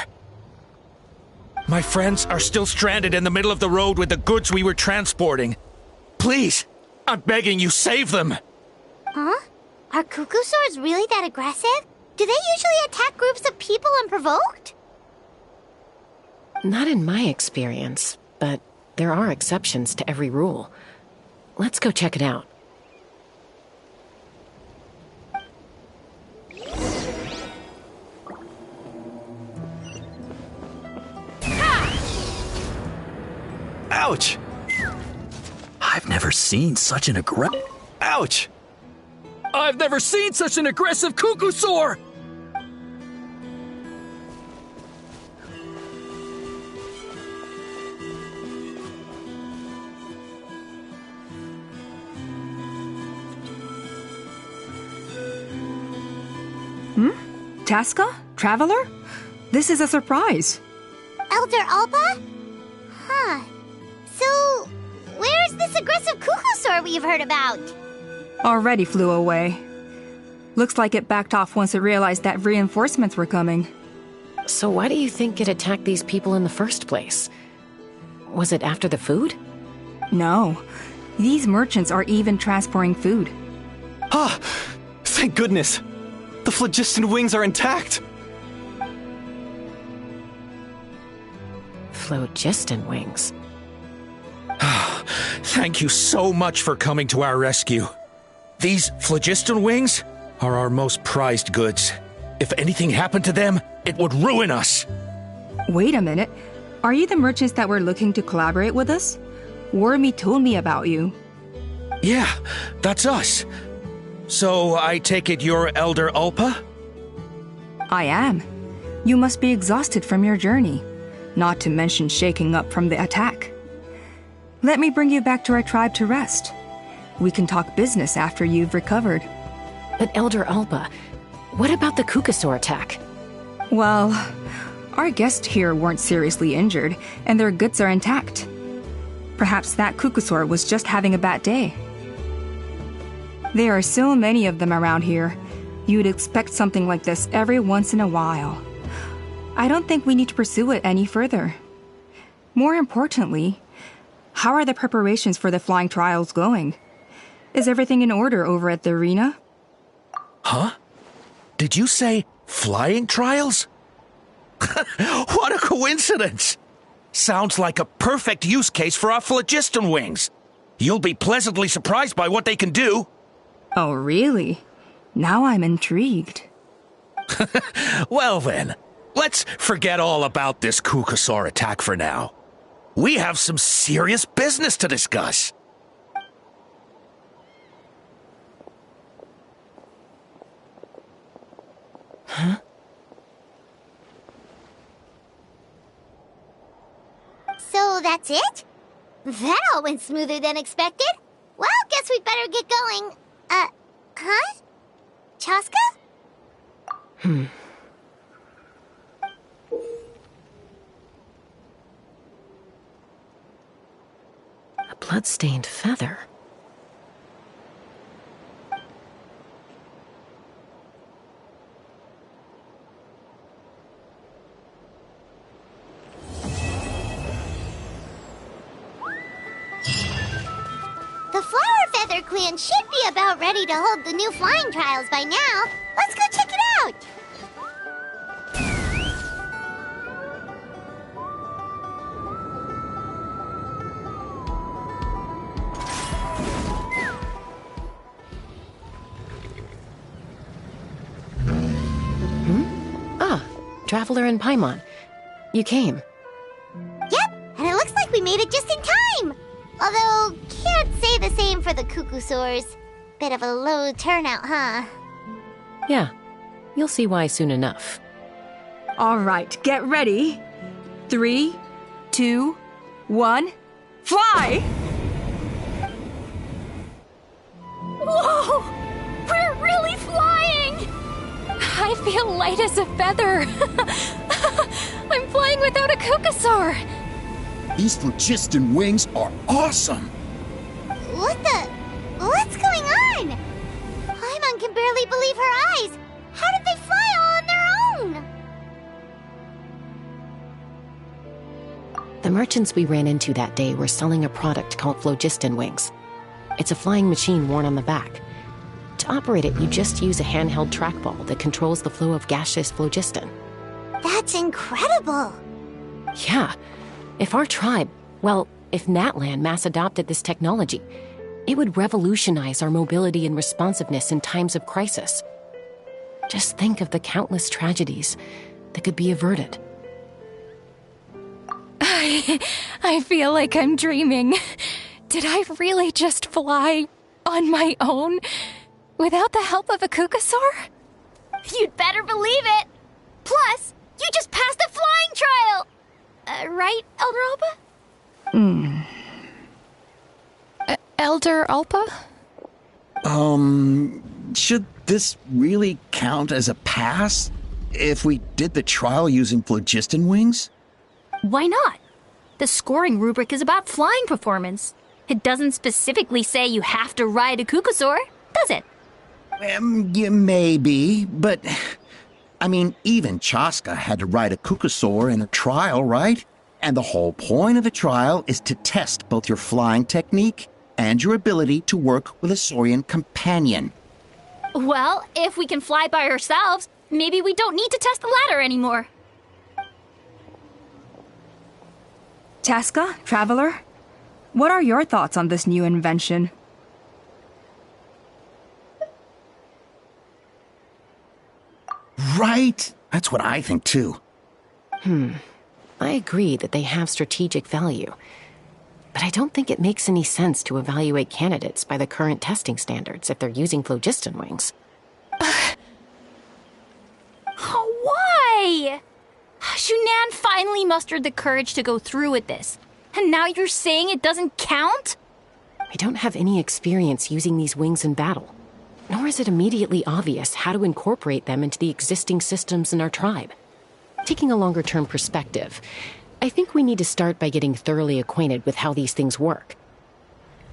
My friends are still stranded in the middle of the road with the goods we were transporting. Please, I'm begging you, save them! Huh? Are Kukusaurs really that aggressive? Do they usually attack groups of people unprovoked? Not in my experience, but there are exceptions to every rule. Let's go check it out. Ouch! I've never seen such an Ouch! I've never seen such an aggressive Kukusaur! Chaska? Traveler? This is a surprise. Elder Alpa? Huh. So, where's this aggressive Kukusaur we've heard about? Already flew away. Looks like it backed off once it realized that reinforcements were coming. So why do you think it attacked these people in the first place? Was it after the food? No. These merchants are even transporting food. Ah! Thank goodness! The phlogiston wings are intact! Phlogiston wings? Thank you so much for coming to our rescue. These phlogiston wings are our most prized goods. If anything happened to them, it would ruin us. Wait a minute. Are you the merchants that were looking to collaborate with us? Wormy told me about you. Yeah, that's us. So I take it you're Elder Alpa? I am. You must be exhausted from your journey, not to mention shaking up from the attack. Let me bring you back to our tribe to rest. We can talk business after you've recovered. But Elder Alpa, what about the Kukasaur attack? Well, our guests here weren't seriously injured, and their goods are intact. Perhaps that Kukasaur was just having a bad day. There are so many of them around here. You'd expect something like this every once in a while. I don't think we need to pursue it any further. More importantly, how are the preparations for the flying trials going? Is everything in order over at the arena? Huh? Did you say flying trials? What a coincidence! Sounds like a perfect use case for our phlogiston wings. You'll be pleasantly surprised by what they can do. Oh, really? Now I'm intrigued. Well then, let's forget all about this Kukasaur attack for now. We have some serious business to discuss. Huh? So that's it? That all went smoother than expected. Well, guess we'd better get going. Huh? Chaska? A blood-stained feather. The Flower Feather Clan should be about ready to hold the new flying trials by now. Let's go check it out! Ah, Traveler and Paimon. You came. Yep, and it looks like we made it just in time! Although, can't say the same for the Kukusaurs. Bit of a low turnout, huh? Yeah, you'll see why soon enough. All right, get ready. 3, 2, 1, fly! Whoa! We're really flying! I feel light as a feather. I'm flying without a Kukasaur. These phlogiston wings are awesome! What's going on? Paimon can barely believe her eyes. How did they fly all on their own? The merchants we ran into that day were selling a product called phlogiston wings. It's a flying machine worn on the back. To operate it, you just use a handheld trackball that controls the flow of gaseous phlogiston. That's incredible! Yeah. If our tribe, well, if Natlan mass adopted this technology, it would revolutionize our mobility and responsiveness in times of crisis. Just think of the countless tragedies that could be averted. I feel like I'm dreaming. Did I really just fly on my own without the help of a Kukasaur? You'd better believe it! Plus, you just passed the flying trial! Right, Elder Alpa? Elder Alpa? Should this really count as a pass? If we did the trial using phlogiston wings? Why not? The scoring rubric is about flying performance. It doesn't specifically say you have to ride a Kukasaur, does it? Yeah, maybe, but... I mean, even Chaska had to ride a Kukasaur in a trial, right? And the whole point of the trial is to test both your flying technique and your ability to work with a Saurian companion. Well, if we can fly by ourselves, maybe we don't need to test the ladder anymore. Chaska, Traveler, what are your thoughts on this new invention? Right? That's what I think too. I agree that they have strategic value, but I don't think it makes any sense to evaluate candidates by the current testing standards if they're using phlogiston wings. Why? Junan finally mustered the courage to go through with this. And now you're saying it doesn't count? I don't have any experience using these wings in battle, nor is it immediately obvious how to incorporate them into the existing systems in our tribe. Taking a longer-term perspective, I think we need to start by getting thoroughly acquainted with how these things work.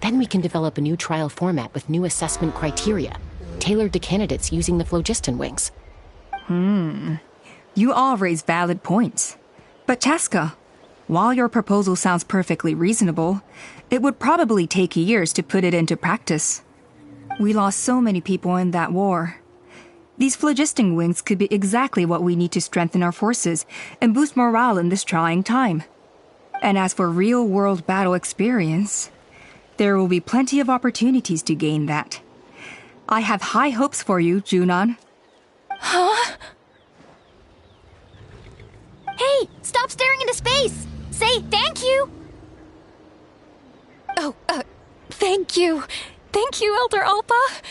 Then we can develop a new trial format with new assessment criteria, tailored to candidates using the phlogiston wings. You all raise valid points. But Chaska, while your proposal sounds perfectly reasonable, it would probably take years to put it into practice. We lost so many people in that war. These phlogiston wings could be exactly what we need to strengthen our forces and boost morale in this trying time. And as for real-world battle experience, there will be plenty of opportunities to gain that. I have high hopes for you, Junan. Huh? Hey, stop staring into space! Say thank you! Oh, thank you. Thank you, Elder Alpa.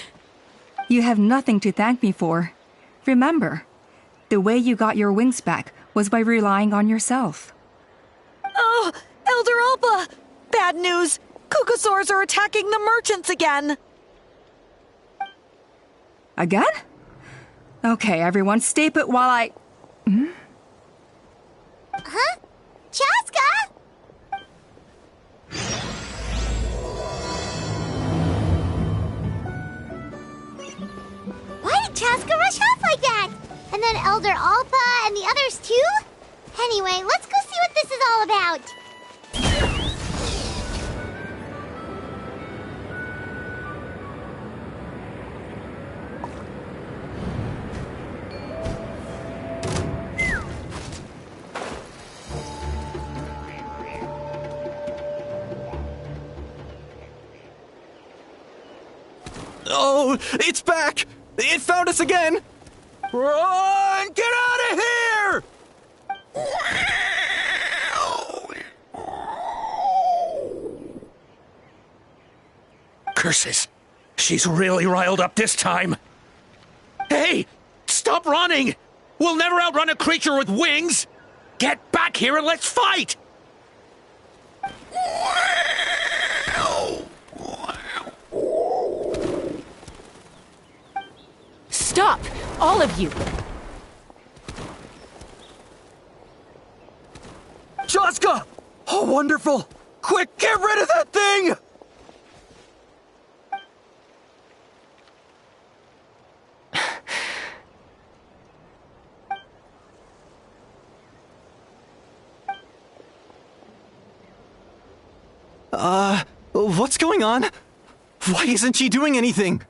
You have nothing to thank me for. Remember, the way you got your wings back was by relying on yourself. Oh, Elder Alpa! Bad news! Kukasaurs are attacking the merchants again! Again? Okay, everyone, stay put while I... Huh? Chaska? Why did Chaska rush off like that? And then Elder Alpa and the others too? Anyway, let's go see what this is all about. Oh, it's back! It found us again! Run! Get out of here! Curses! She's really riled up this time. Hey! Stop running! We'll never outrun a creature with wings! Get back here and let's fight! Stop! All of you! Chaska! Oh, wonderful! Quick, get rid of that thing! What's going on? Why isn't she doing anything?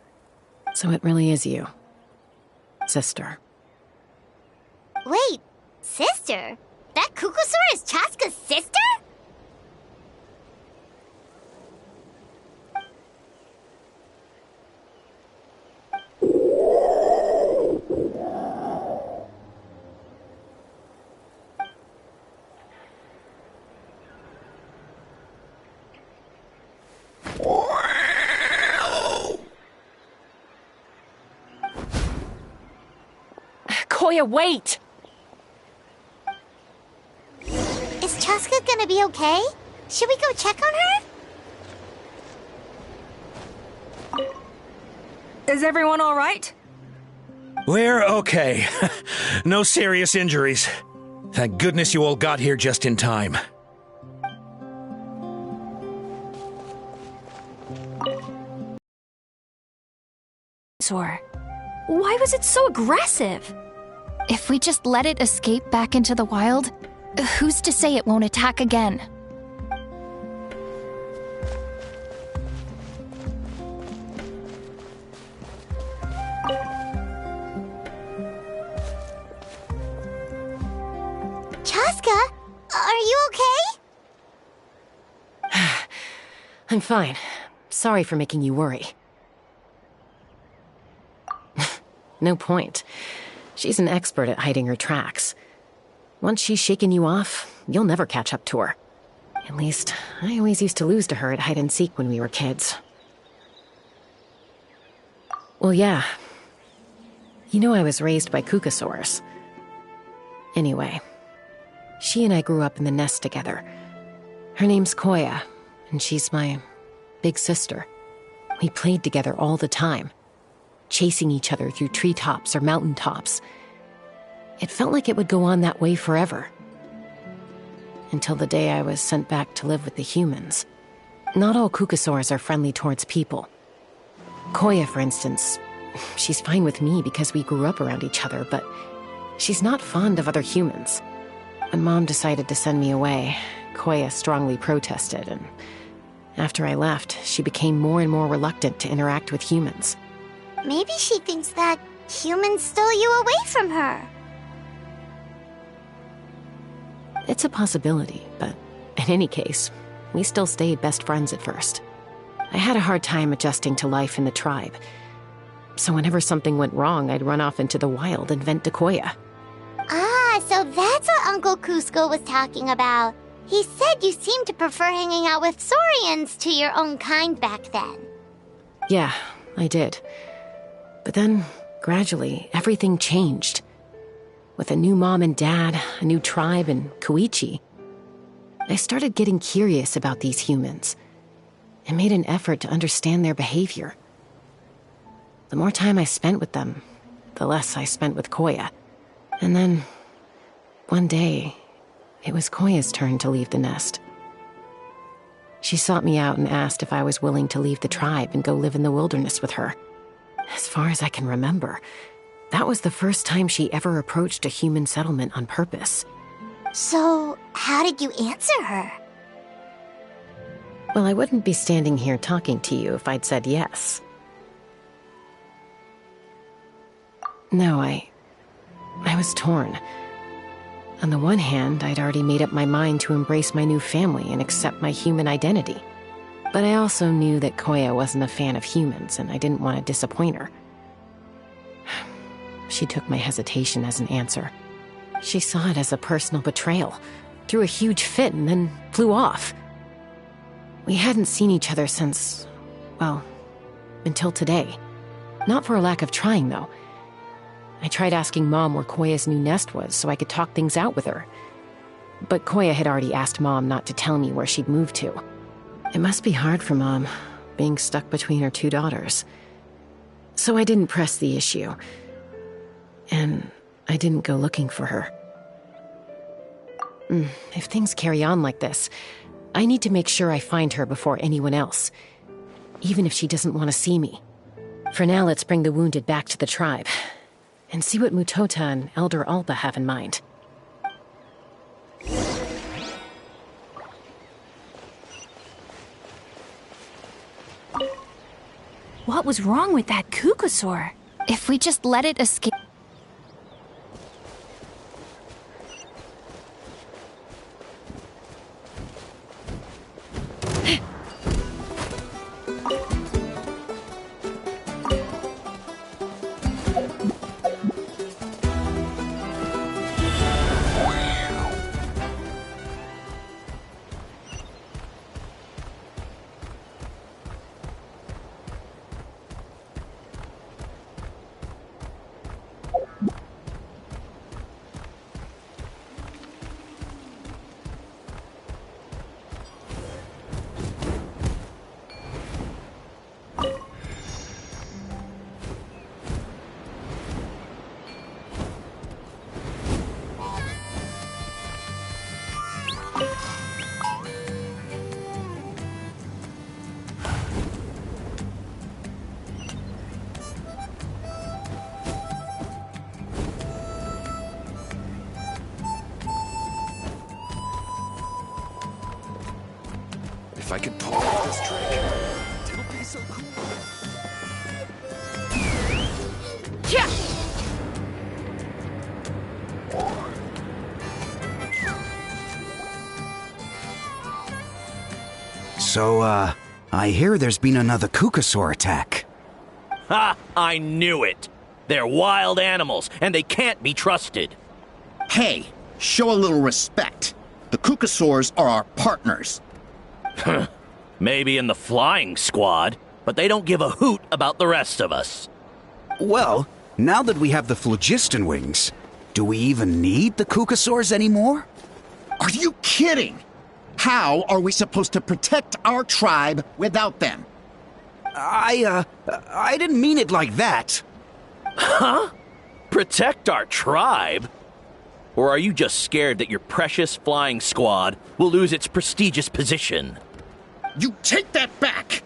So it really is you, sister. Wait, sister? That Kukasaur is Chaska's sister? Koya, wait! Is Chaska gonna be okay? Should we go check on her? Is everyone all right? We're okay. No serious injuries. Thank goodness you all got here just in time. Why was it so aggressive? If we just let it escape back into the wild, who's to say it won't attack again? Chaska, are you okay? I'm fine. Sorry for making you worry. No point. She's an expert at hiding her tracks. Once she's shaken you off, you'll never catch up to her. At least, I always used to lose to her at hide-and-seek when we were kids. Well, yeah. You know I was raised by Kukasaurs. Anyway, She and I grew up in the nest together. Her name's Koya, and she's my big sister. We played together all the time, chasing each other through treetops or mountaintops. It felt like it would go on that way forever. Until the day I was sent back to live with the humans. Not all Kukasaurs are friendly towards people. Koya, for instance, she's fine with me because we grew up around each other, but she's not fond of other humans. When Mom decided to send me away, Koya strongly protested, and after I left, she became more and more reluctant to interact with humans. Maybe she thinks that humans stole you away from her. It's a possibility, but in any case, we still stayed best friends at first. I had a hard time adjusting to life in the tribe. So whenever something went wrong, I'd run off into the wild and vent to Koya. Ah, so that's what Uncle Kuzco was talking about. He said you seemed to prefer hanging out with Saurians to your own kind back then. Yeah, I did. But then, gradually, everything changed. With a new mom and dad, a new tribe, and Koichi, I started getting curious about these humans and made an effort to understand their behavior. The more time I spent with them, the less I spent with Koya. And then, one day, it was Koya's turn to leave the nest. She sought me out and asked if I was willing to leave the tribe and go live in the wilderness with her. As far as I can remember, that was the first time she ever approached a human settlement on purpose. So, how did you answer her? Well, I wouldn't be standing here talking to you if I'd said yes. No, I was torn. On the one hand, I'd already made up my mind to embrace my new family and accept my human identity. But I also knew that Koya wasn't a fan of humans, and I didn't want to disappoint her. She took my hesitation as an answer. She saw it as a personal betrayal, threw a huge fit, and then flew off. We hadn't seen each other since, well, until today. Not for a lack of trying, though. I tried asking Mom where Koya's new nest was so I could talk things out with her. But Koya had already asked Mom not to tell me where she'd moved to. It must be hard for Mom, being stuck between her two daughters. So I didn't press the issue. And I didn't go looking for her. If things carry on like this, I need to make sure I find her before anyone else, even if she doesn't want to see me. For now, let's bring the wounded back to the tribe, and see what Mutota and Elder Alba have in mind. What was wrong with that Kukasaur? If we just let it escape... If I could pull off this trick, it'll be so cool. Yeah! So, I hear there's been another Kukasaur attack. Ha! I knew it! They're wild animals, and they can't be trusted. Hey, show a little respect. The Kukasaurs are our partners. Maybe in the flying squad, but they don't give a hoot about the rest of us. Well, now that we have the phlogiston wings, do we even need the Kukasaurs anymore? Are you kidding? How are we supposed to protect our tribe without them? I didn't mean it like that. Huh? Protect our tribe? Or are you just scared that your precious flying squad will lose its prestigious position? You take that back!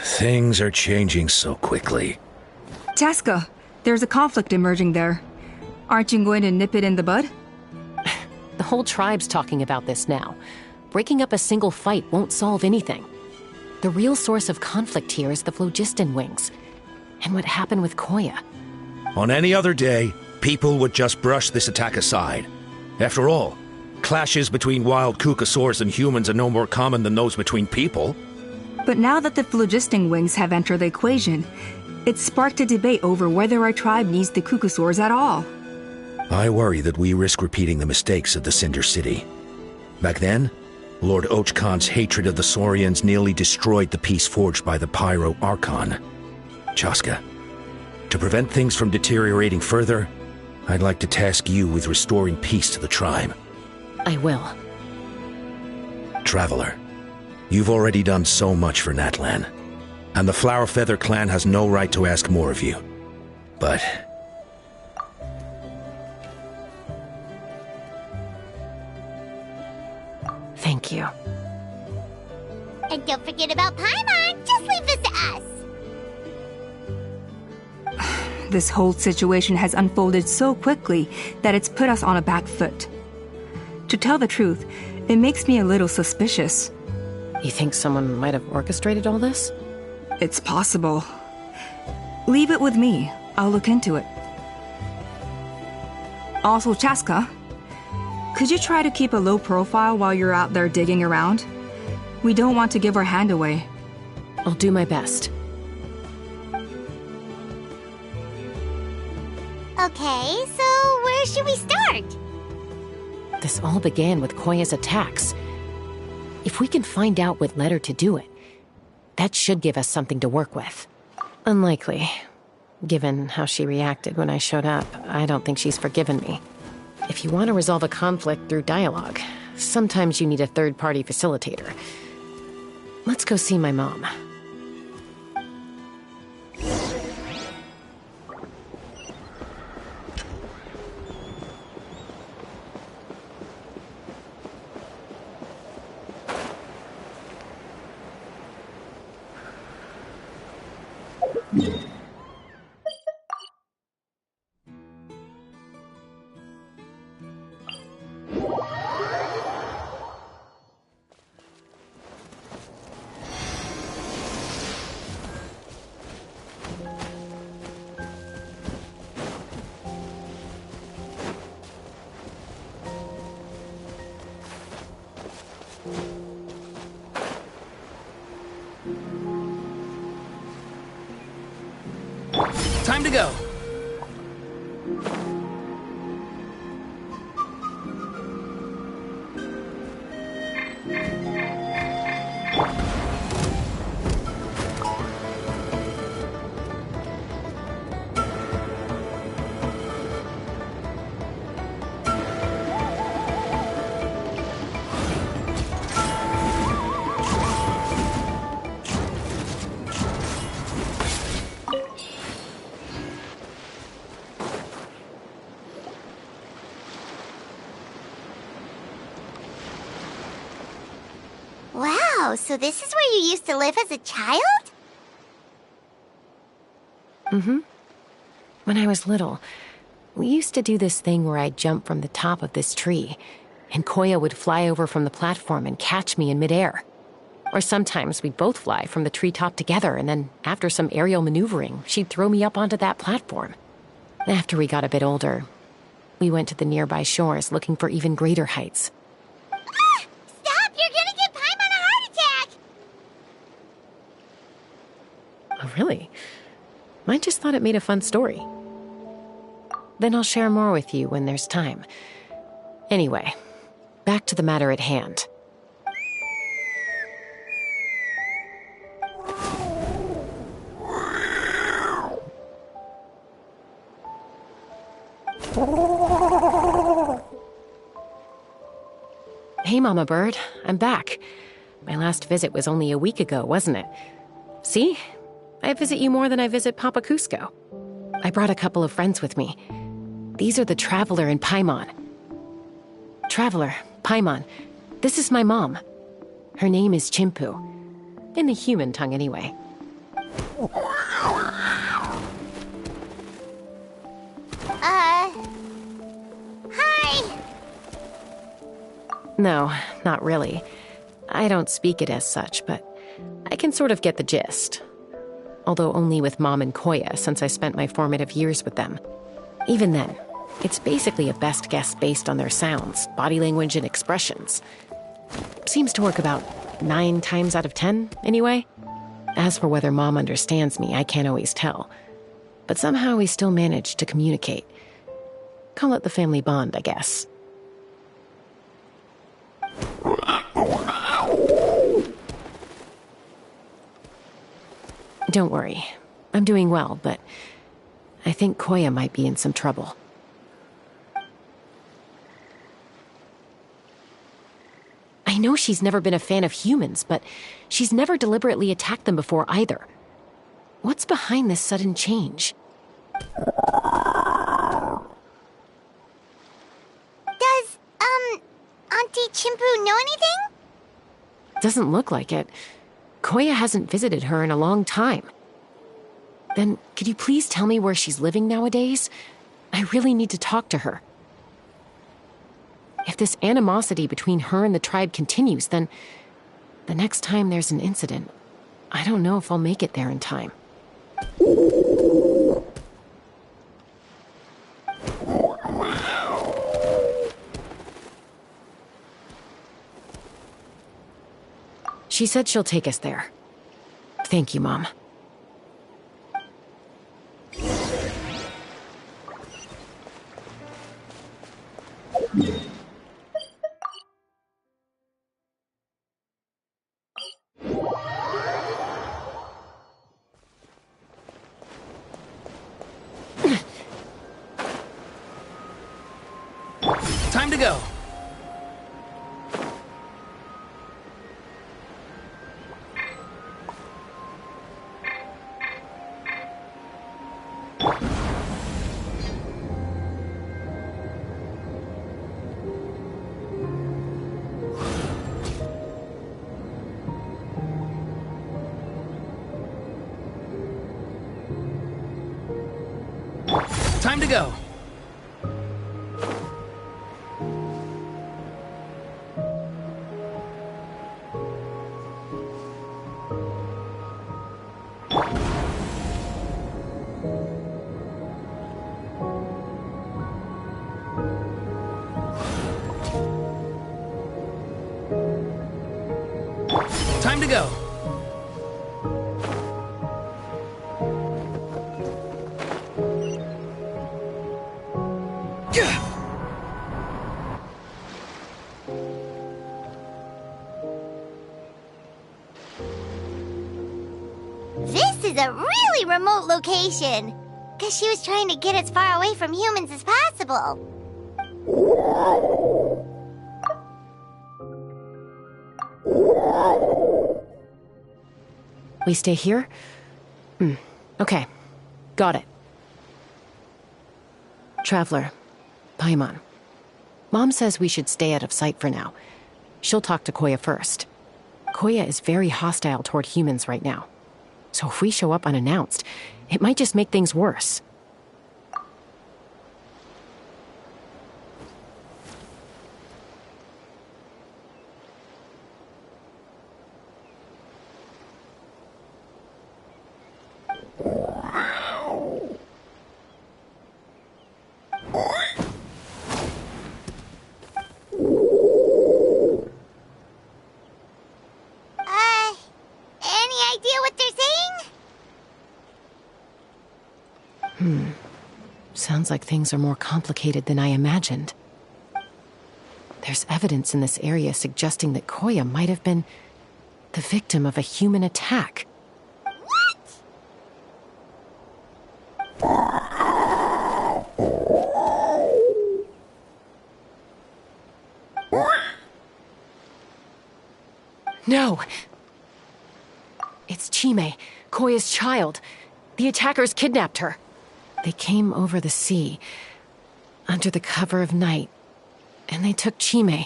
Things are changing so quickly. Chaska, there's a conflict emerging there. Aren't you going to nip it in the bud? The whole tribe's talking about this now. Breaking up a single fight won't solve anything. The real source of conflict here is the phlogiston wings. And what happened with Koya. On any other day, people would just brush this attack aside. After all, clashes between wild Kukasaurs and humans are no more common than those between people. But now that the phlogiston wings have entered the equation, it's sparked a debate over whether our tribe needs the Kukasaurs at all. I worry that we risk repeating the mistakes of the Cinder City. Back then, Lord Ochkan's hatred of the Saurians nearly destroyed the peace forged by the Pyro Archon. Chaska, to prevent things from deteriorating further, I'd like to task you with restoring peace to the tribe. I will. Traveler, you've already done so much for Natlan, and the Flower Feather clan has no right to ask more of you. But thank you. And don't forget about Paimon. Just leave this to us. This whole situation has unfolded so quickly that it's put us on a back foot. To tell the truth, it makes me a little suspicious. You think someone might have orchestrated all this? It's possible. Leave it with me. I'll look into it. Also, Chaska, could you try to keep a low profile while you're out there digging around? We don't want to give our hand away. I'll do my best. Okay, so where should we start? This all began with Koya's attacks. If we can find out what led her to do it, that should give us something to work with. Unlikely. Given how she reacted when I showed up, I don't think she's forgiven me. If you want to resolve a conflict through dialogue, sometimes you need a third-party facilitator. Let's go see my mom. Time to go. Wow, so this is where you used to live as a child? Mm-hmm. When I was little, we used to do this thing where I'd jump from the top of this tree, and Koya would fly over from the platform and catch me in midair. Or sometimes we'd both fly from the treetop together, and then after some aerial maneuvering, she'd throw me up onto that platform. After we got a bit older, we went to the nearby shores looking for even greater heights. Stop! You're gonna give Paimon a heart attack! Oh, really? I just thought it made a fun story. Then I'll share more with you when there's time. Anyway, back to the matter at hand. Hey, Mama Bird. I'm back. My last visit was only a week ago, wasn't it? See? I visit you more than I visit Papa Cusco. I brought a couple of friends with me. These are the Traveler and Paimon. Traveler, Paimon, this is my mom. Her name is Chimpu. In the human tongue, anyway. Hi! No, not really. I don't speak it as such, but I can sort of get the gist. Although only with Mom and Koya, since I spent my formative years with them. Even then, it's basically a best guess based on their sounds, body language, and expressions. Seems to work about 9 times out of 10, anyway. As for whether Mom understands me, I can't always tell. But somehow we still manage to communicate. Call it the family bond, I guess. Don't worry. I'm doing well, but I think Koya might be in some trouble. I know she's never been a fan of humans, but she's never deliberately attacked them before either. What's behind this sudden change? Does, Auntie Chimpu know anything? Doesn't look like it. Koya hasn't visited her in a long time. Then, could you please tell me where she's living nowadays? I really need to talk to her. If this animosity between her and the tribe continues, then the next time there's an incident, I don't know if I'll make it there in time. She said she'll take us there. Thank you, Mom. Time to go. Time to go. Time to go. This is a really remote location. Guess she was trying to get as far away from humans as possible. We stay here? Okay. Got it. Traveler, Paimon. Mom says we should stay out of sight for now. She'll talk to Koya first. Koya is very hostile toward humans right now. So if we show up unannounced, it might just make things worse. Any idea what they're saying? Sounds like things are more complicated than I imagined. There's evidence in this area suggesting that Koya might have been the victim of a human attack. No. It's Chime, Koya's child. The attackers kidnapped her. They came over the sea, under the cover of night, and they took Chime.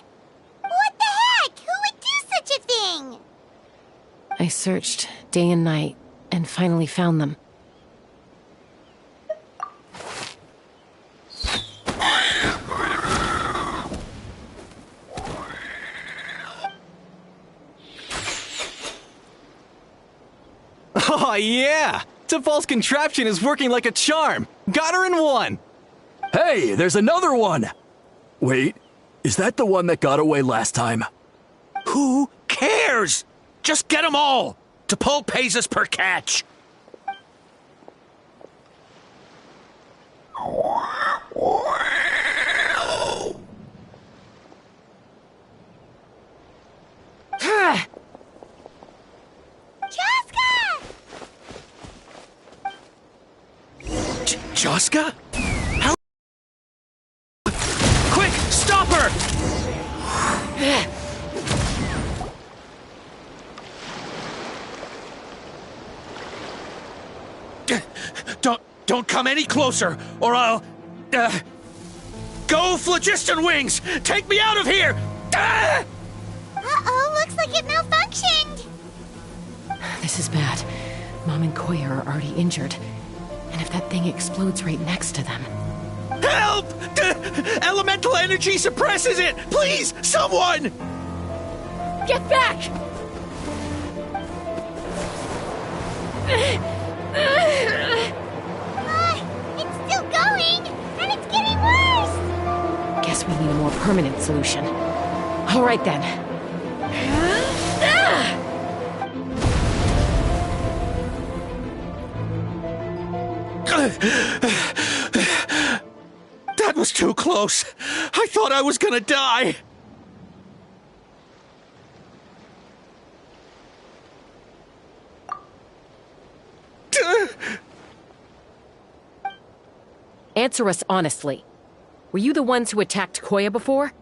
What the heck? Who would do such a thing? I searched day and night, and finally found them. Oh, yeah! T'Pol's contraption is working like a charm! Got her in one! Hey, there's another one! Wait, is that the one that got away last time? Who cares? Just get them all! T'Pol pays us per catch. Chaska? How? Quick, stop her! Don't come any closer, or I'll... Go, Phlogiston Wings! Take me out of here! Uh-oh, looks like it malfunctioned! This is bad. Mom and Koya are already injured. And if that thing explodes right next to them... Help! Elemental energy suppresses it! Please, someone! Get back! It's still going, and it's getting worse! Guess we need a more permanent solution. All right, then. That was too close. I thought I was gonna die. Answer us honestly. Were you the ones who attacked Koya before?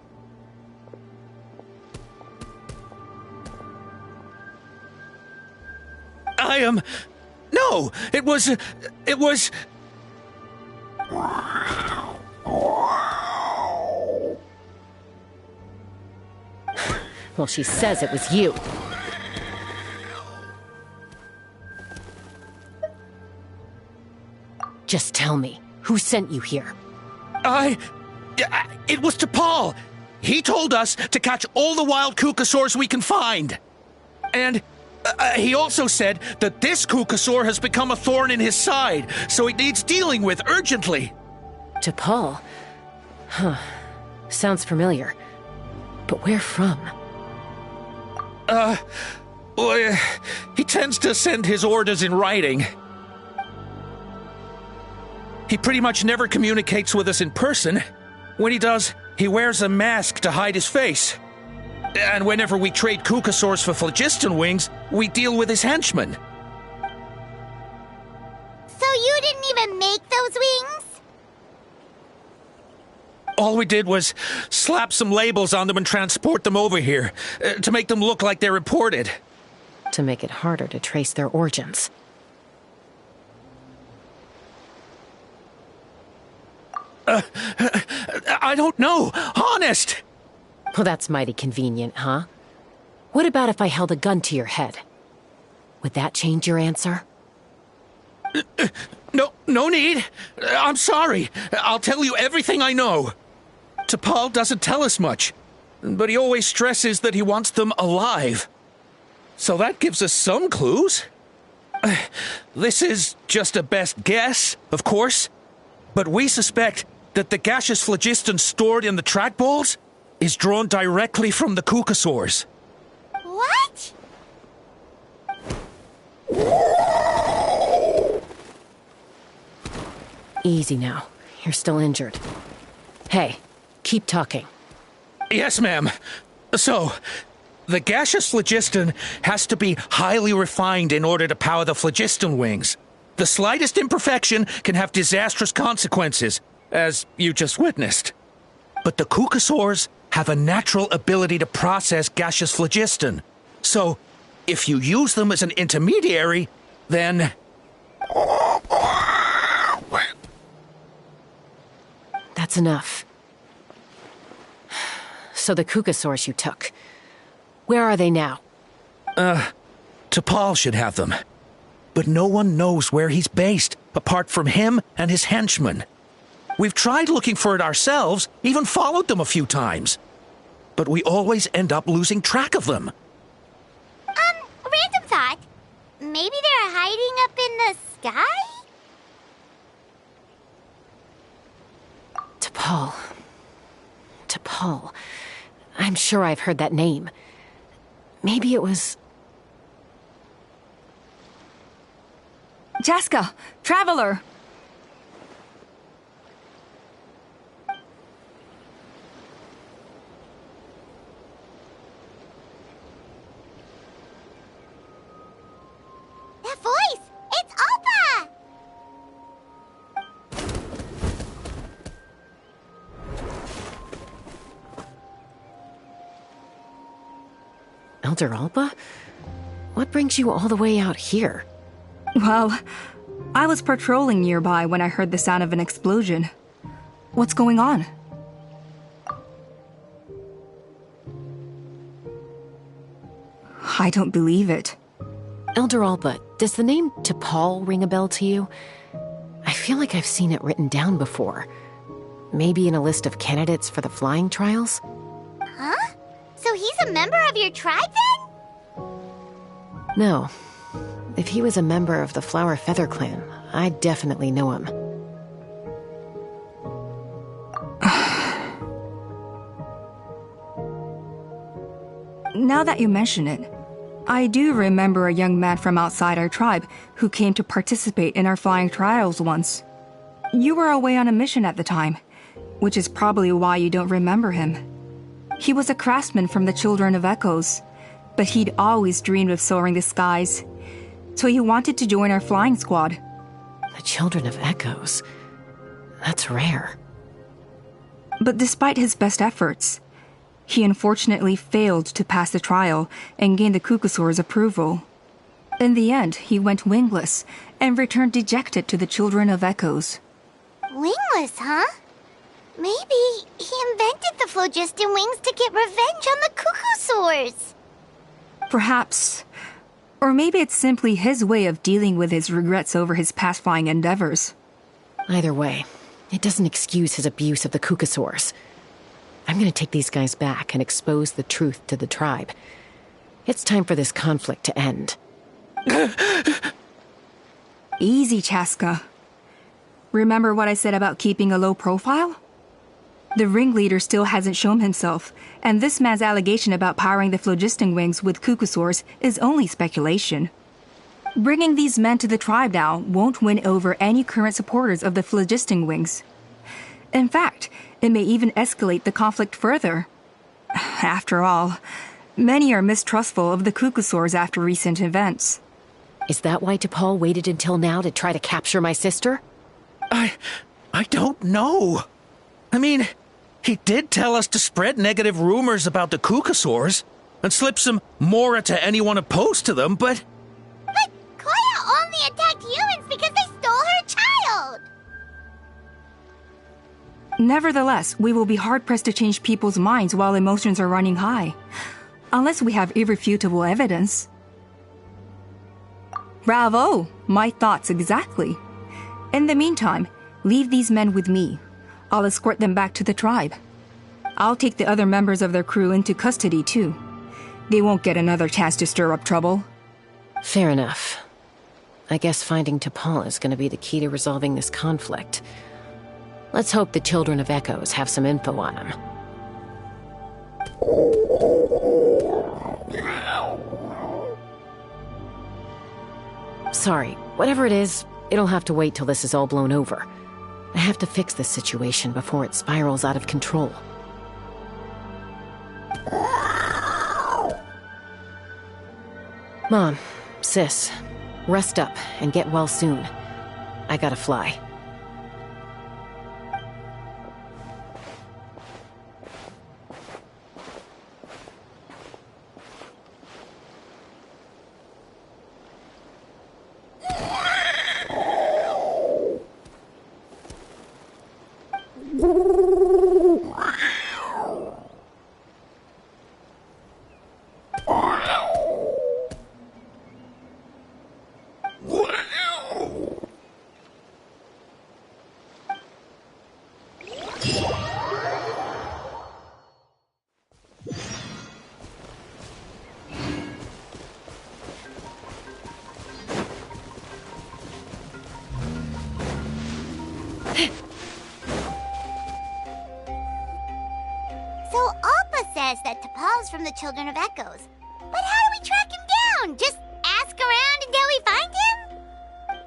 I am... No, it was... Well, she says it was you. Just tell me, who sent you here? It was T'Pol. He told us to catch all the wild Kukasaurs we can find. And he also said that this Kukasaur has become a thorn in his side, so it needs dealing with urgently. T'Pol? Huh. Sounds familiar. But where from? Well, he tends to send his orders in writing. He pretty much never communicates with us in person. When he does, he wears a mask to hide his face. And whenever we trade Kukasaurs for Phlogiston Wings, we deal with his henchmen. So you didn't even make those wings? All we did was slap some labels on them and transport them over here, to make them look like they're imported. To make it harder to trace their origins. I don't know, honest! Well, that's mighty convenient, huh? What about if I held a gun to your head? Would that change your answer? No need. I'm sorry. I'll tell you everything I know. T'Pol doesn't tell us much, but he always stresses that he wants them alive. So that gives us some clues. This is just a best guess, of course, but we suspect that the gaseous phlogiston stored in the trackballs is drawn directly from the Kukasaurs. What? Easy now. You're still injured. Hey, keep talking. Yes, ma'am. So, the gaseous phlogiston has to be highly refined in order to power the Phlogiston Wings. The slightest imperfection can have disastrous consequences, as you just witnessed. But the Kukasaurs have a natural ability to process gaseous phlogiston, So, if you use them as an intermediary, then... That's enough. So the Kukasaurs you took, where are they now? T'Pol should have them. But no one knows where he's based, apart from him and his henchmen. We've tried looking for it ourselves, even followed them a few times. But we always end up losing track of them. Random thought. Maybe they're hiding up in the sky? T'Pol. I'm sure I've heard that name. Maybe it was... Chaska! Traveler! That voice! It's Alpa! Elder Alpa? What brings you all the way out here? Well, I was patrolling nearby when I heard the sound of an explosion. What's going on? I don't believe it. Elder Alpa, does the name T'Pol ring a bell to you? I feel like I've seen it written down before. Maybe in a list of candidates for the flying trials? Huh? So he's a member of your tribe then? No. If he was a member of the Flower Feather Clan, I'd definitely know him. Now that you mention it, I do remember a young man from outside our tribe who came to participate in our flying trials once. You were away on a mission at the time, which is probably why you don't remember him. He was a craftsman from the Children of Echoes, but he'd always dreamed of soaring the skies, so he wanted to join our flying squad. The Children of Echoes? That's rare. But despite his best efforts, he unfortunately failed to pass the trial and gain the Kukasaur's approval. In the end, he went wingless and returned dejected to the Children of Echoes. Wingless, huh? Maybe he invented the phlogiston wings to get revenge on the Kukasaurs. Perhaps. Or maybe it's simply his way of dealing with his regrets over his past flying endeavors. Either way, it doesn't excuse his abuse of the Kukasaurs. I'm going to take these guys back and expose the truth to the tribe. It's time for this conflict to end. Easy, Chaska. Remember what I said about keeping a low profile? The ringleader still hasn't shown himself, and this man's allegation about powering the phlogiston wings with Kukasaurs is only speculation. Bringing these men to the tribe now won't win over any current supporters of the phlogiston wings. In fact, it may even escalate the conflict further. After all, many are mistrustful of the Kukasaurs after recent events. Is that why T'Pol waited until now to try to capture my sister? I don't know. I mean, he did tell us to spread negative rumors about the Kukasaurs and slip some Mora to anyone opposed to them, but... But Koya only attacked humans because they stole her child! Nevertheless, we will be hard-pressed to change people's minds while emotions are running high. Unless we have irrefutable evidence. Bravo! My thoughts exactly. In the meantime, leave these men with me. I'll escort them back to the tribe. I'll take the other members of their crew into custody, too. They won't get another chance to stir up trouble. Fair enough. I guess finding T'Pol is going to be the key to resolving this conflict. Let's hope the Children of Echoes have some info on him. Sorry, whatever it is, it'll have to wait till this is all blown over. I have to fix this situation before it spirals out of control. Mom, Sis, rest up and get well soon. I gotta fly. So Alpa says that T'Pol's from the Children of Echoes. But how do we track him down? Just ask around until we find him?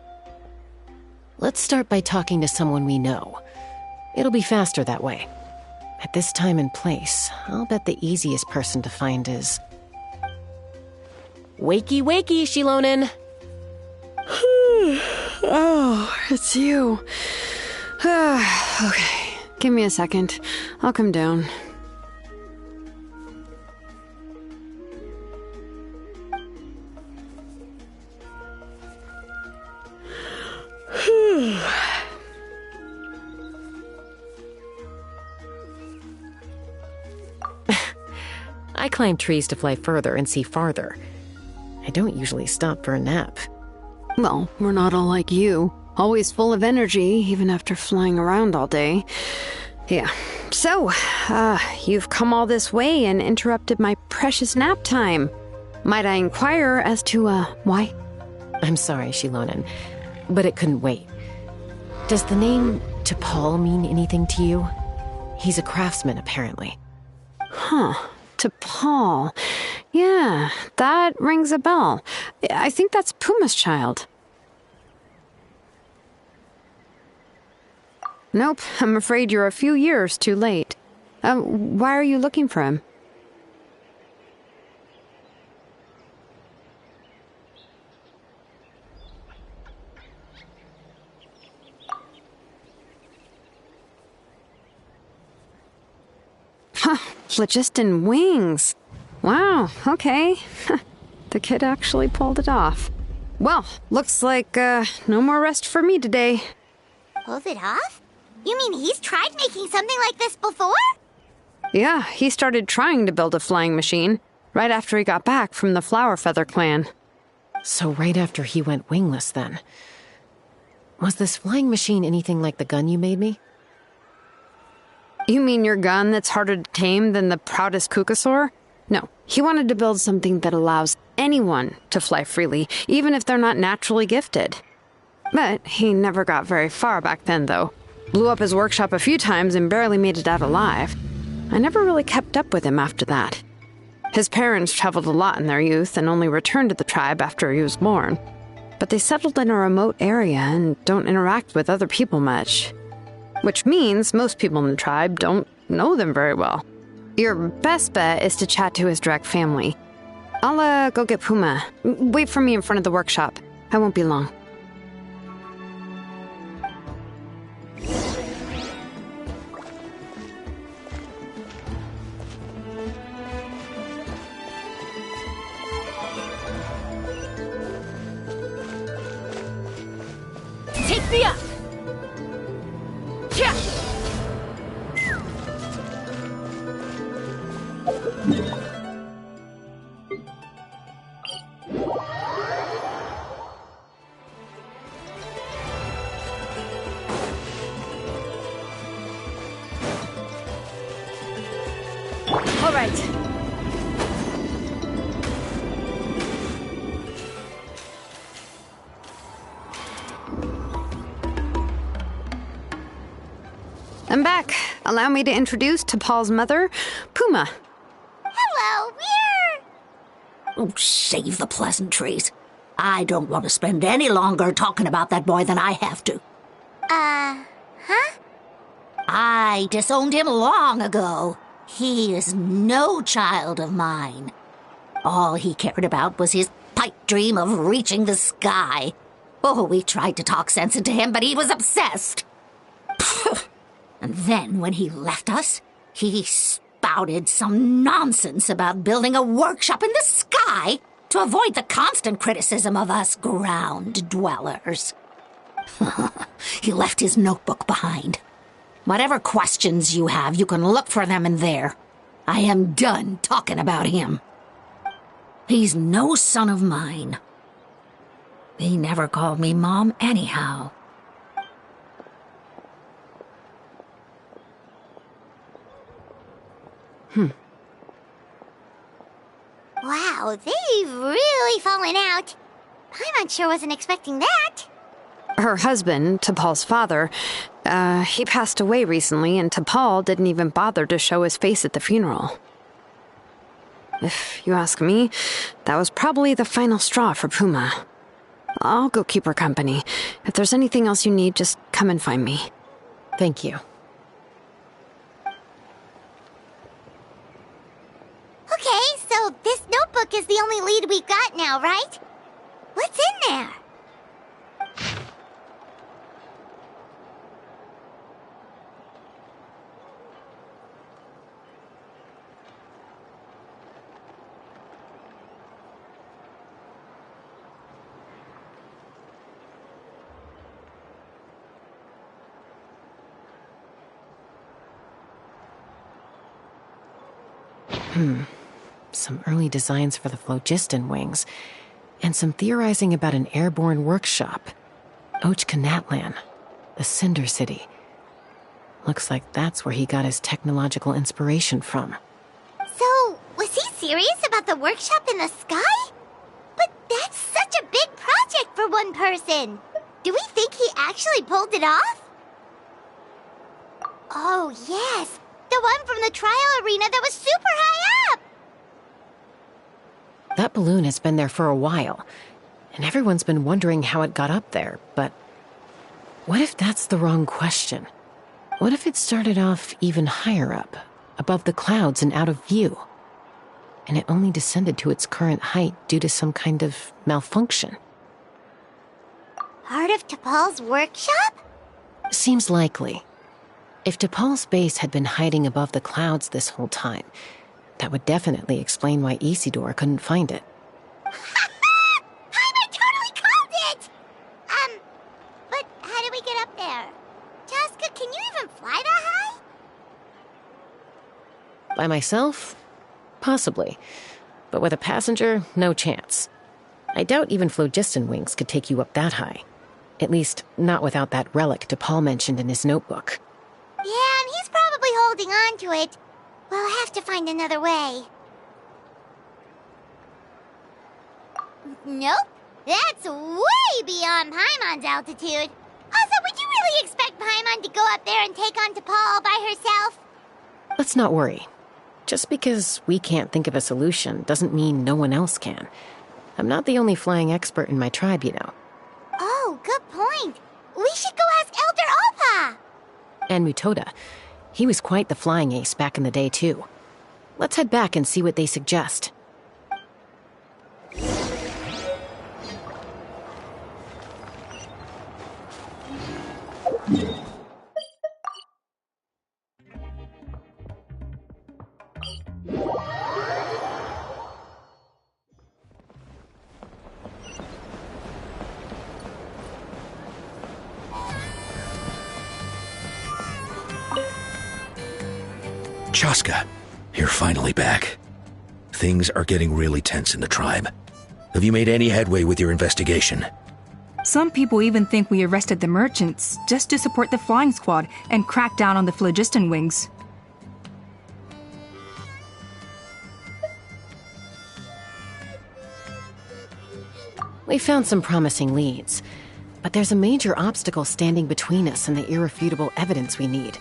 Let's start by talking to someone we know. It'll be faster that way. At this time and place, I'll bet the easiest person to find is... Wakey, wakey, Shilonen! Oh, it's you. Okay, give me a second. I'll come down. I climb trees to fly further and see farther. I don't usually stop for a nap. Well, we're not all like you. Always full of energy, even after flying around all day. Yeah. So, you've come all this way and interrupted my precious nap time. Might I inquire as to, why? I'm sorry, Shilonen, but it couldn't wait. Does the name T'Pol mean anything to you? He's a craftsman, apparently. Huh. T'Pol. Yeah, that rings a bell. I think that's Puma's child. Nope, I'm afraid you're a few years too late. Why are you looking for him? Huh, phlogiston wings. Wow, okay. The kid actually pulled it off. Well, looks like, no more rest for me today. Pulled it off? You mean he's tried making something like this before? Yeah, he started trying to build a flying machine right after he got back from the Flower Feather clan. So right after he went wingless, then. Was this flying machine anything like the gun you made me? You mean your gun that's harder to tame than the proudest Kukasaur? No, he wanted to build something that allows anyone to fly freely, even if they're not naturally gifted. But he never got very far back then, though. Blew up his workshop a few times and barely made it out alive. I never really kept up with him after that. His parents traveled a lot in their youth and only returned to the tribe after he was born. But they settled in a remote area and don't interact with other people much. Which means most people in the tribe don't know them very well. Your best bet is to chat to his direct family. I'll, go get Puma. Wait for me in front of the workshop. I won't be long. Take me up! Yeah. All right. I'm back. Allow me to introduce T'Pol's mother, Puma. Hello, we're... Oh, save the pleasantries. I don't want to spend any longer talking about that boy than I have to. Huh? I disowned him long ago. He is no child of mine. All he cared about was his pipe dream of reaching the sky. Oh, we tried to talk sense into him, but he was obsessed. And then when he left us, he spouted some nonsense about building a workshop in the sky to avoid the constant criticism of us ground dwellers. He left his notebook behind. Whatever questions you have, you can look for them in there. I am done talking about him. He's no son of mine. He never called me Mom anyhow. Wow, they've really fallen out. Paimon sure wasn't expecting that. Her husband, T'Pol's father, he passed away recently, and T'Pol didn't even bother to show his face at the funeral. If you ask me, that was probably the final straw for Puma. I'll go keep her company. If there's anything else you need, just come and find me. Thank you. Okay, so this notebook is the only lead we've got now, right? What's in there? Some early designs for the phlogiston wings, and some theorizing about an airborne workshop. Ochkanatlan, the Cinder City. Looks like that's where he got his technological inspiration from. So, was he serious about the workshop in the sky? But that's such a big project for one person. Do we think he actually pulled it off? Oh, yes. The one from the trial arena that was super high up! That balloon has been there for a while, and everyone's been wondering how it got up there, but what if that's the wrong question? What if it started off even higher up, above the clouds and out of view, and it only descended to its current height due to some kind of malfunction? Part of T'Pol's workshop? Seems likely. If T'Pol's base had been hiding above the clouds this whole time, that would definitely explain why Isidore couldn't find it. Paimon totally called it! But how did we get up there? Chaska, can you even fly that high? By myself? Possibly. But with a passenger, no chance. I doubt even phlogiston wings could take you up that high. At least, not without that relic T'Pol mentioned in his notebook. Yeah, and he's probably holding on to it. We'll have to find another way. Nope. That's way beyond Paimon's altitude. Also, would you really expect Paimon to go up there and take on T'Pol all by herself? Let's not worry. Just because we can't think of a solution doesn't mean no one else can. I'm not the only flying expert in my tribe, you know. Oh, good point. We should go ask Elder Alpa. And Mutoda. He was quite the flying ace back in the day, too. Let's head back and see what they suggest. Chaska, you're finally back. Things are getting really tense in the tribe. Have you made any headway with your investigation? Some people even think we arrested the merchants just to support the flying squad and crack down on the phlogiston wings. We found some promising leads, but there's a major obstacle standing between us and the irrefutable evidence we need.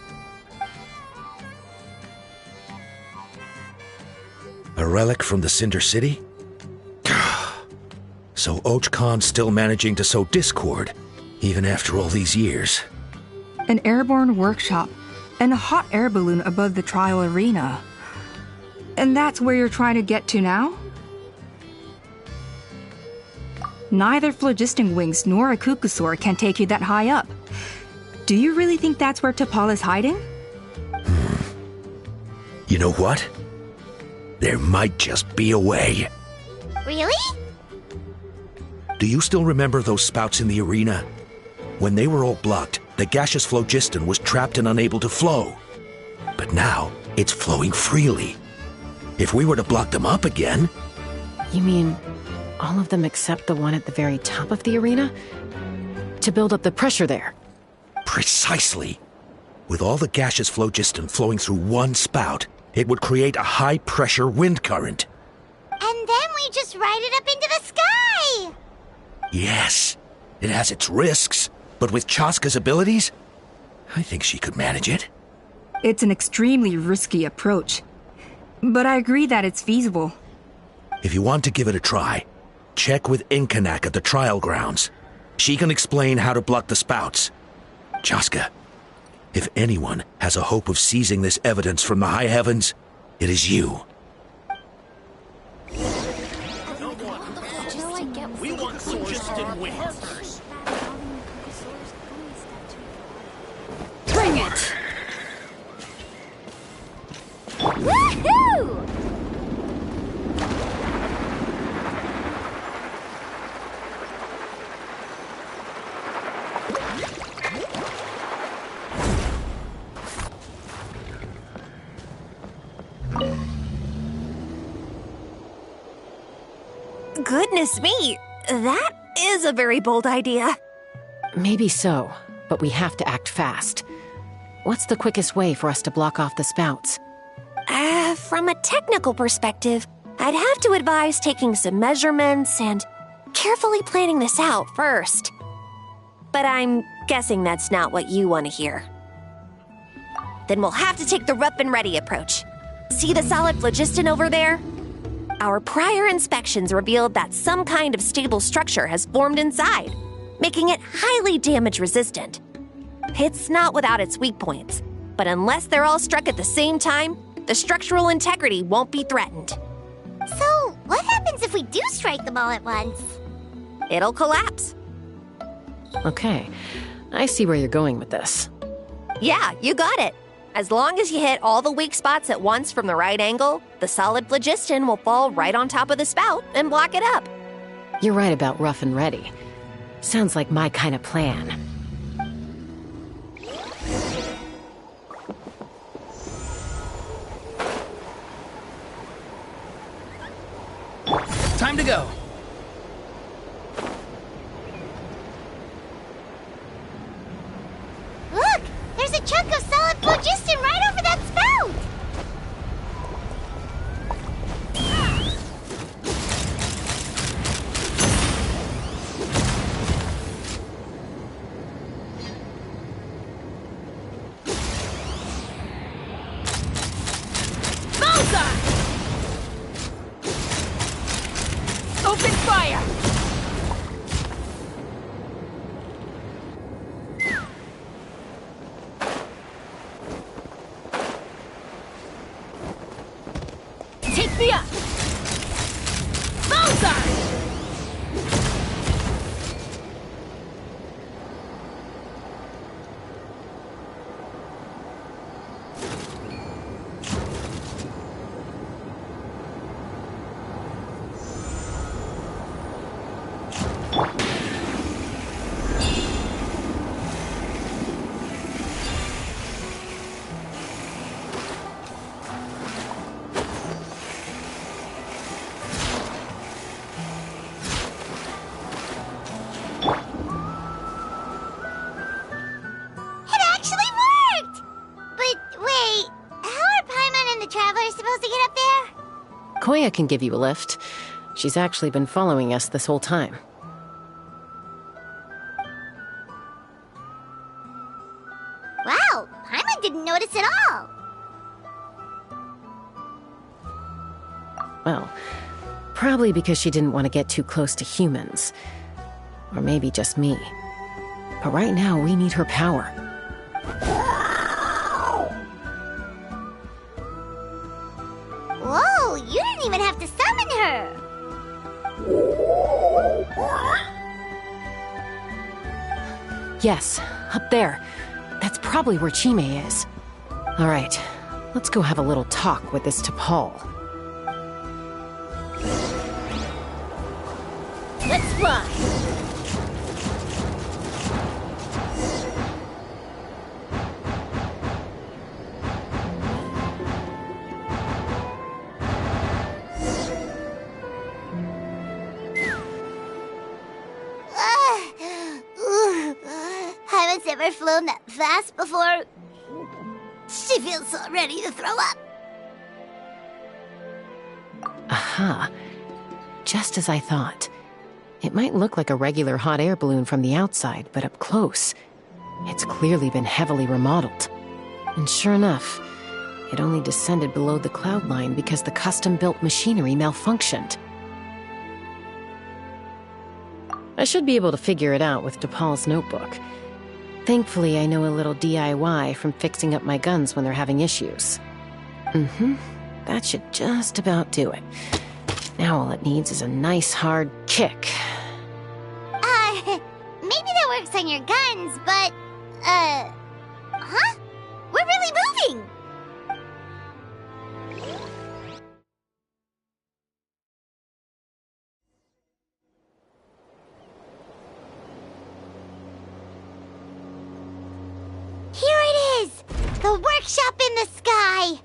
A relic from the Cinder City? So Ochkan's still managing to sow discord, even after all these years. An airborne workshop and a hot air balloon above the trial arena. And that's where you're trying to get to now? Neither phlogiston wings nor a Kukusaur can take you that high up. Do you really think that's where T'Pol is hiding? You know what? There might just be a way. Really? Do you still remember those spouts in the arena? When they were all blocked, the gaseous phlogiston was trapped and unable to flow. But now, it's flowing freely. If we were to block them up again... You mean all of them except the one at the very top of the arena? To build up the pressure there? Precisely. With all the gaseous phlogiston flowing through one spout, it would create a high-pressure wind current. And then we just ride it up into the sky! Yes, it has its risks, but with Chaska's abilities, I think she could manage it. It's an extremely risky approach, but I agree that it's feasible. If you want to give it a try, check with Inkanak at the trial grounds. She can explain how to block the spouts. Chaska, if anyone has a hope of seizing this evidence from the high heavens, it is you. We want phlogiston wings. Bring it! Woohoo! Goodness me, that is a very bold idea. Maybe so, but we have to act fast. What's the quickest way for us to block off the spouts? From a technical perspective, I'd have to advise taking some measurements and carefully planning this out first. But I'm guessing that's not what you want to hear. Then we'll have to take the rough and ready approach. See the solid phlogiston over there? Our prior inspections revealed that some kind of stable structure has formed inside, making it highly damage resistant. It's not without its weak points, but unless they're all struck at the same time, the structural integrity won't be threatened. So, what happens if we do strike them all at once? It'll collapse. Okay, I see where you're going with this. Yeah, you got it. As long as you hit all the weak spots at once from the right angle, the solid phlogiston will fall right on top of the spout and block it up. You're right about rough and ready. Sounds like my kind of plan. Time to go. Look! There's a chunk of solid phlogiston right over that spout! Bullseye! Open fire! Take me up! Bullseye! Koya can give you a lift. She's actually been following us this whole time. Wow, Paimon didn't notice at all. Well, probably because she didn't want to get too close to humans. Or maybe just me. But right now, we need her power. Whoa, you didn't even have to summon her. Yes, up there. That's probably where Chime is. All right, let's go have a little talk with this T'Pol. Let's fly! one's ever flown that fast before. She feels so ready to throw up. Aha. Just as I thought. It might look like a regular hot air balloon from the outside, but up close, it's clearly been heavily remodeled. And sure enough, it only descended below the cloud line because the custom-built machinery malfunctioned. I should be able to figure it out with DePaul's notebook. Thankfully, I know a little DIY from fixing up my guns when they're having issues. That should just about do it. Now all it needs is a nice hard kick. Maybe that works on your guns, but, huh? We're really moving! Here it is! The workshop in the sky!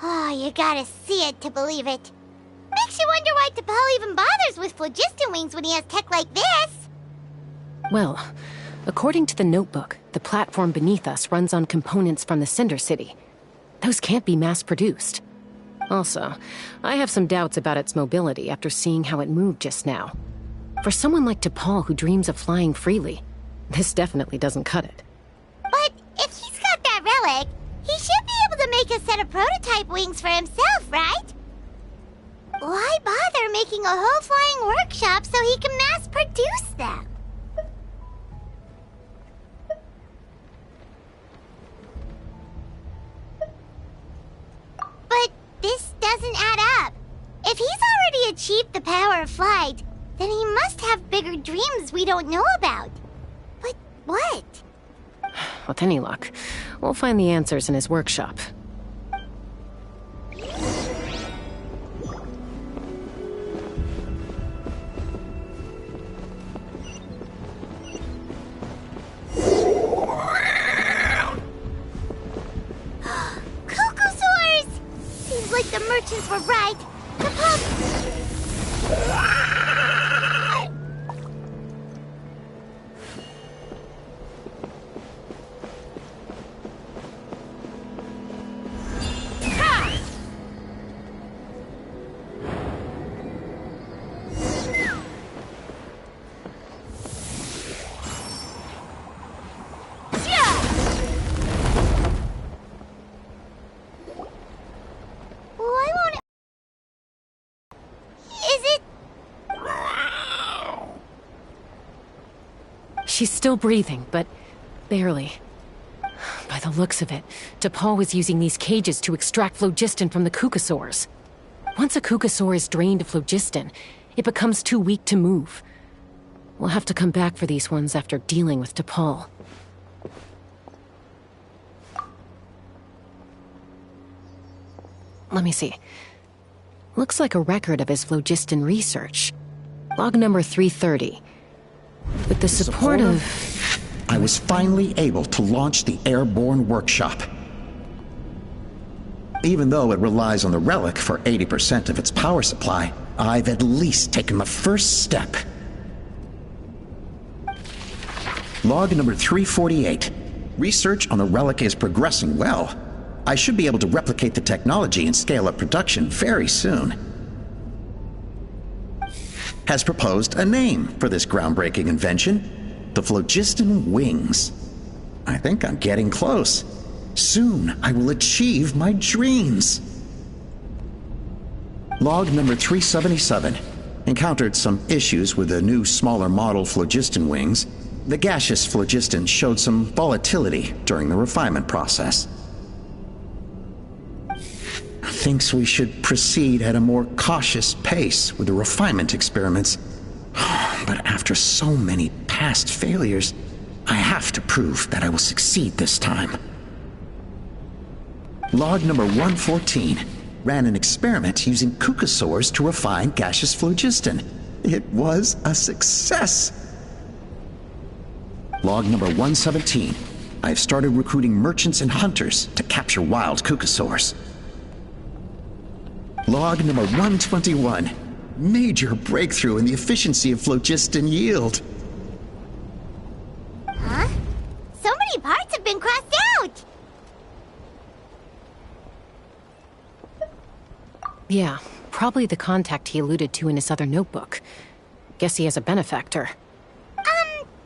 Oh, you gotta see it to believe it. Makes you wonder why DePaul even bothers with phlogiston wings when he has tech like this. Well, according to the notebook, the platform beneath us runs on components from the Cinder City. Those can't be mass-produced. Also, I have some doubts about its mobility after seeing how it moved just now. For someone like DePaul who dreams of flying freely, this definitely doesn't cut it. But if he's got that relic, he should be able to make a set of prototype wings for himself, right? Why bother making a whole flying workshop so he can mass-produce them? But this doesn't add up. If he's already achieved the power of flight, then he must have bigger dreams we don't know about. But what? With any luck, we'll find the answers in his workshop. Cuckoosaurs! Seems like the merchants were right. The She's still breathing, but barely. By the looks of it, DePaul was using these cages to extract phlogiston from the Cucosaurs. Once a Cucosaur is drained of phlogiston, it becomes too weak to move. We'll have to come back for these ones after dealing with DePaul. Let me see. Looks like a record of his phlogiston research. Log number 330. With the support of... I was finally able to launch the airborne workshop. Even though it relies on the relic for 80% of its power supply, I've at least taken the first step. Log number 348. Research on the relic is progressing well. I should be able to replicate the technology and scale up production very soon. Has proposed a name for this groundbreaking invention, the Phlogiston Wings. I think I'm getting close. Soon I will achieve my dreams. Log number 377. Encountered some issues with the new smaller model Phlogiston Wings. The gaseous phlogiston showed some volatility during the refinement process. Thinks we should proceed at a more cautious pace with the refinement experiments. But after so many past failures, I have to prove that I will succeed this time. Log number 114 ran an experiment using Cucosaurs to refine gaseous phlogiston. It was a success. Log number 117. I've started recruiting merchants and hunters to capture wild Cucosaurs. Log number 121. Major breakthrough in the efficiency of phlogiston yield. Huh? So Many parts have been crossed out! Yeah, probably the contact he alluded to in his other notebook. Guess he has a benefactor.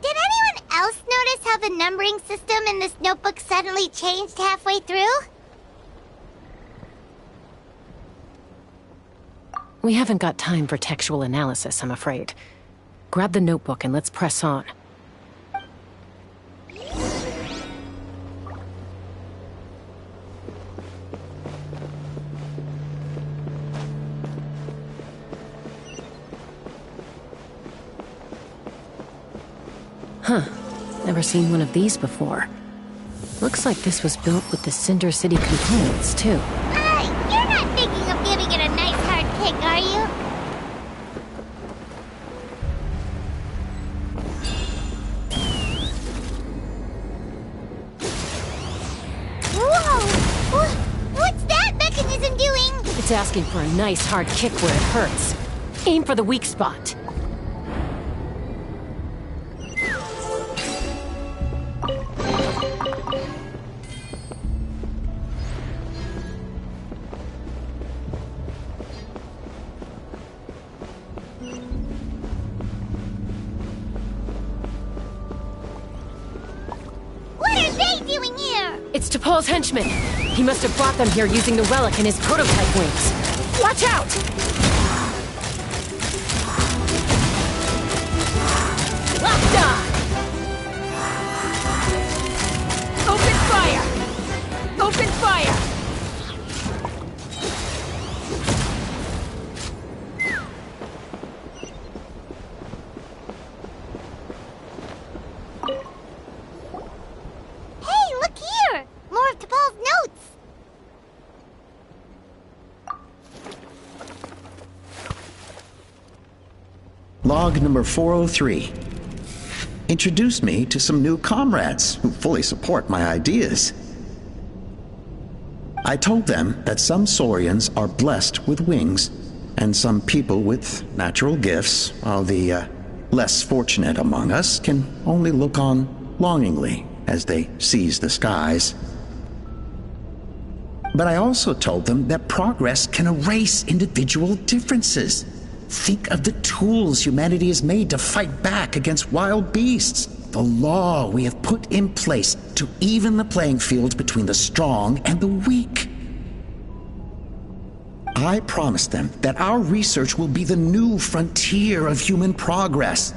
Did anyone else notice how the numbering system in this notebook suddenly changed halfway through? We haven't got time for textual analysis, I'm afraid. Grab the notebook and let's press on. Huh. Never seen one of these before. Looks like this was built with the Cinder City components, too. You're not thinking of giving it a nice hard kick, are you? Whoa! What's that mechanism doing? It's asking for a nice hard kick where it hurts. Aim for the weak spot. It's T'Pol's henchman. He must have brought them here using the relic in his prototype wings. Watch out! Locked on! Open fire! Open fire! Log number 403. Introduced me to some new comrades who fully support my ideas. I told them that some Saurians are blessed with wings, and some people with natural gifts, while the less fortunate among us can only look on longingly as they seize the skies. But I also told them that progress can erase individual differences. Think of the tools humanity has made to fight back against wild beasts. The law we have put in place to even the playing field between the strong and the weak. I promised them that our research will be the new frontier of human progress.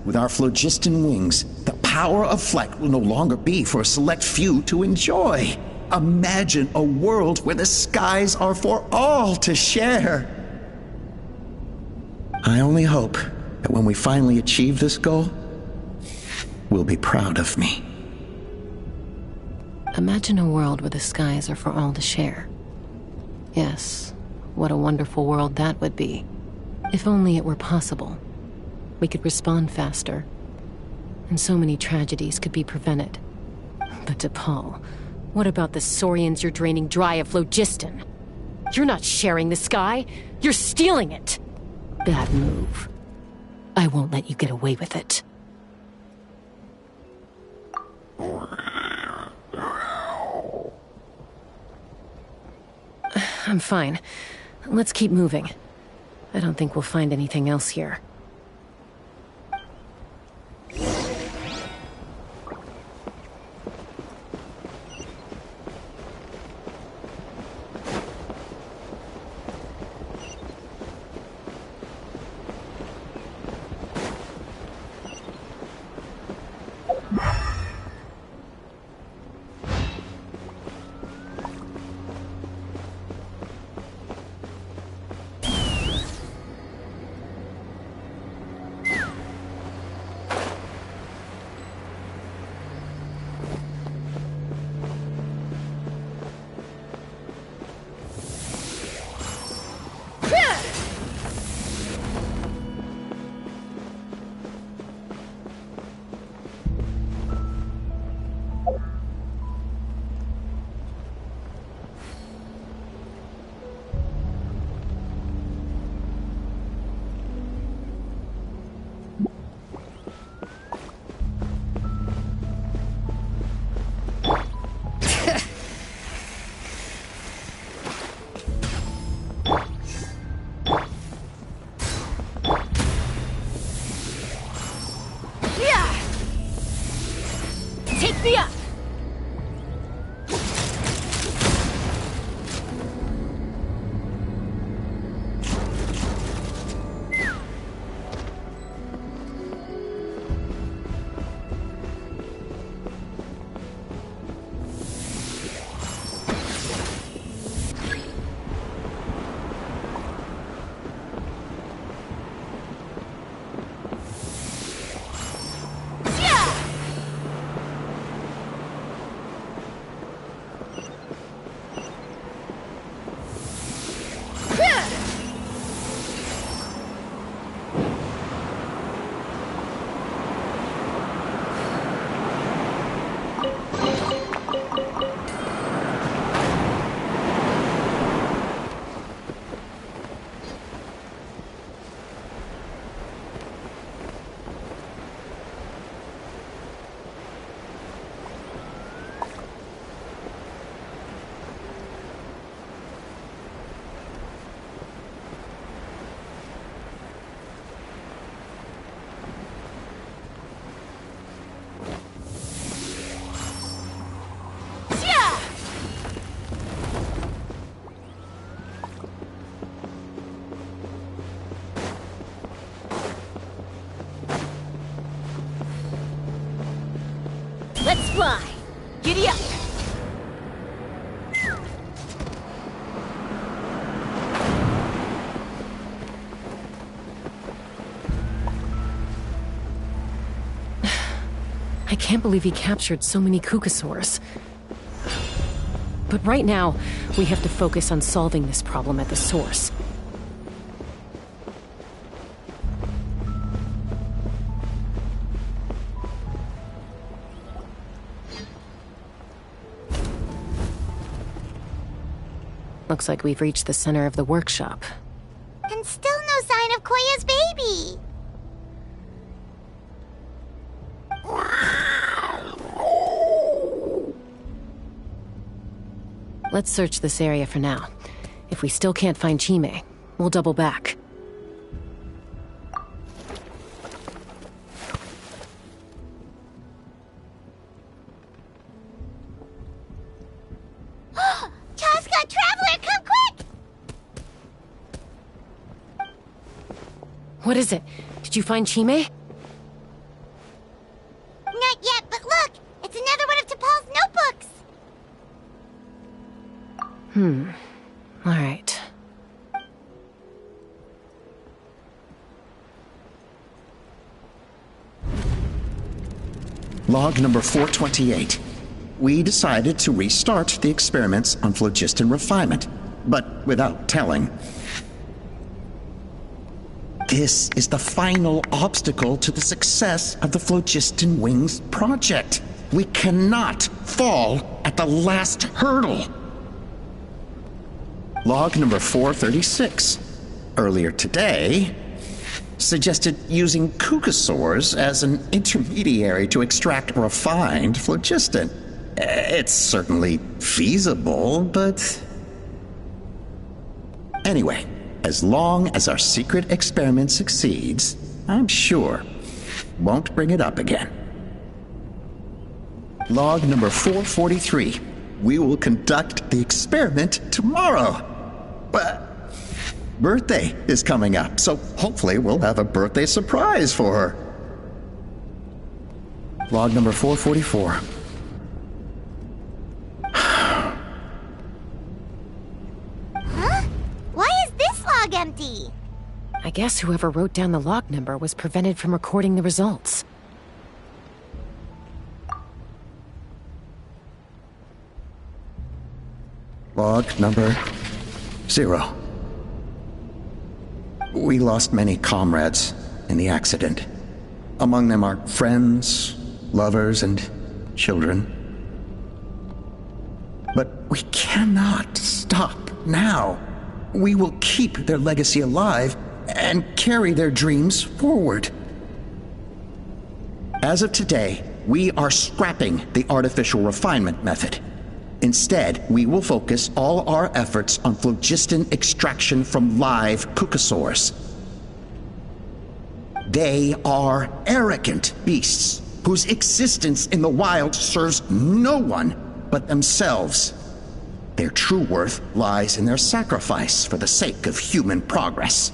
With our phlogiston wings, the power of flight will no longer be for a select few to enjoy. Imagine a world where the skies are for all to share. I only hope that when we finally achieve this goal, we'll be proud of me. Imagine a world where the skies are for all to share. Yes, what a wonderful world that would be. If only it were possible. We could respond faster, and so many tragedies could be prevented. But T'Pol, what about the Saurians you're draining dry of phlogiston? You're not sharing the sky, you're stealing it! Bad move. I won't let you get away with it. I'm fine. Let's keep moving. I don't think we'll find anything else here. fly! Giddy up! I can't believe he captured so many Kukasaurs. But right now, we have to focus on solving this problem at the source. Looks like we've reached the center of the workshop. And still no sign of Koya's baby. Let's search this area for now. If we still can't find Chime, we'll double back. Chaska, Traveler, come quick! What is it? Did you find Chime? Not yet, but look! It's another one of T'Pol's notebooks! All right. Log number 428. We decided to restart the experiments on phlogiston refinement, but without telling. This is the final obstacle to the success of the Phlogiston Wings project. We cannot fall at the last hurdle. Log number 436. Earlier today, suggested using Kukasaurs as an intermediary to extract refined phlogiston. It's certainly feasible, but... Anyway, as long as our secret experiment succeeds, I'm sure won't bring it up again. Log number 443. We will conduct the experiment tomorrow. But birthday is coming up, so hopefully we'll have a birthday surprise for her. Log number 444. Huh? Why is this log empty? I guess whoever wrote down the log number was prevented from recording the results. Log number 0. We lost many comrades in the accident. Among them are friends, lovers, and children. But we cannot stop now. We will keep their legacy alive and carry their dreams forward. As of today, we are scrapping the artificial refinement method. Instead, we will focus all our efforts on phlogiston extraction from live Kukasaurs. They are arrogant beasts whose existence in the wild serves no one but themselves. Their true worth lies in their sacrifice for the sake of human progress.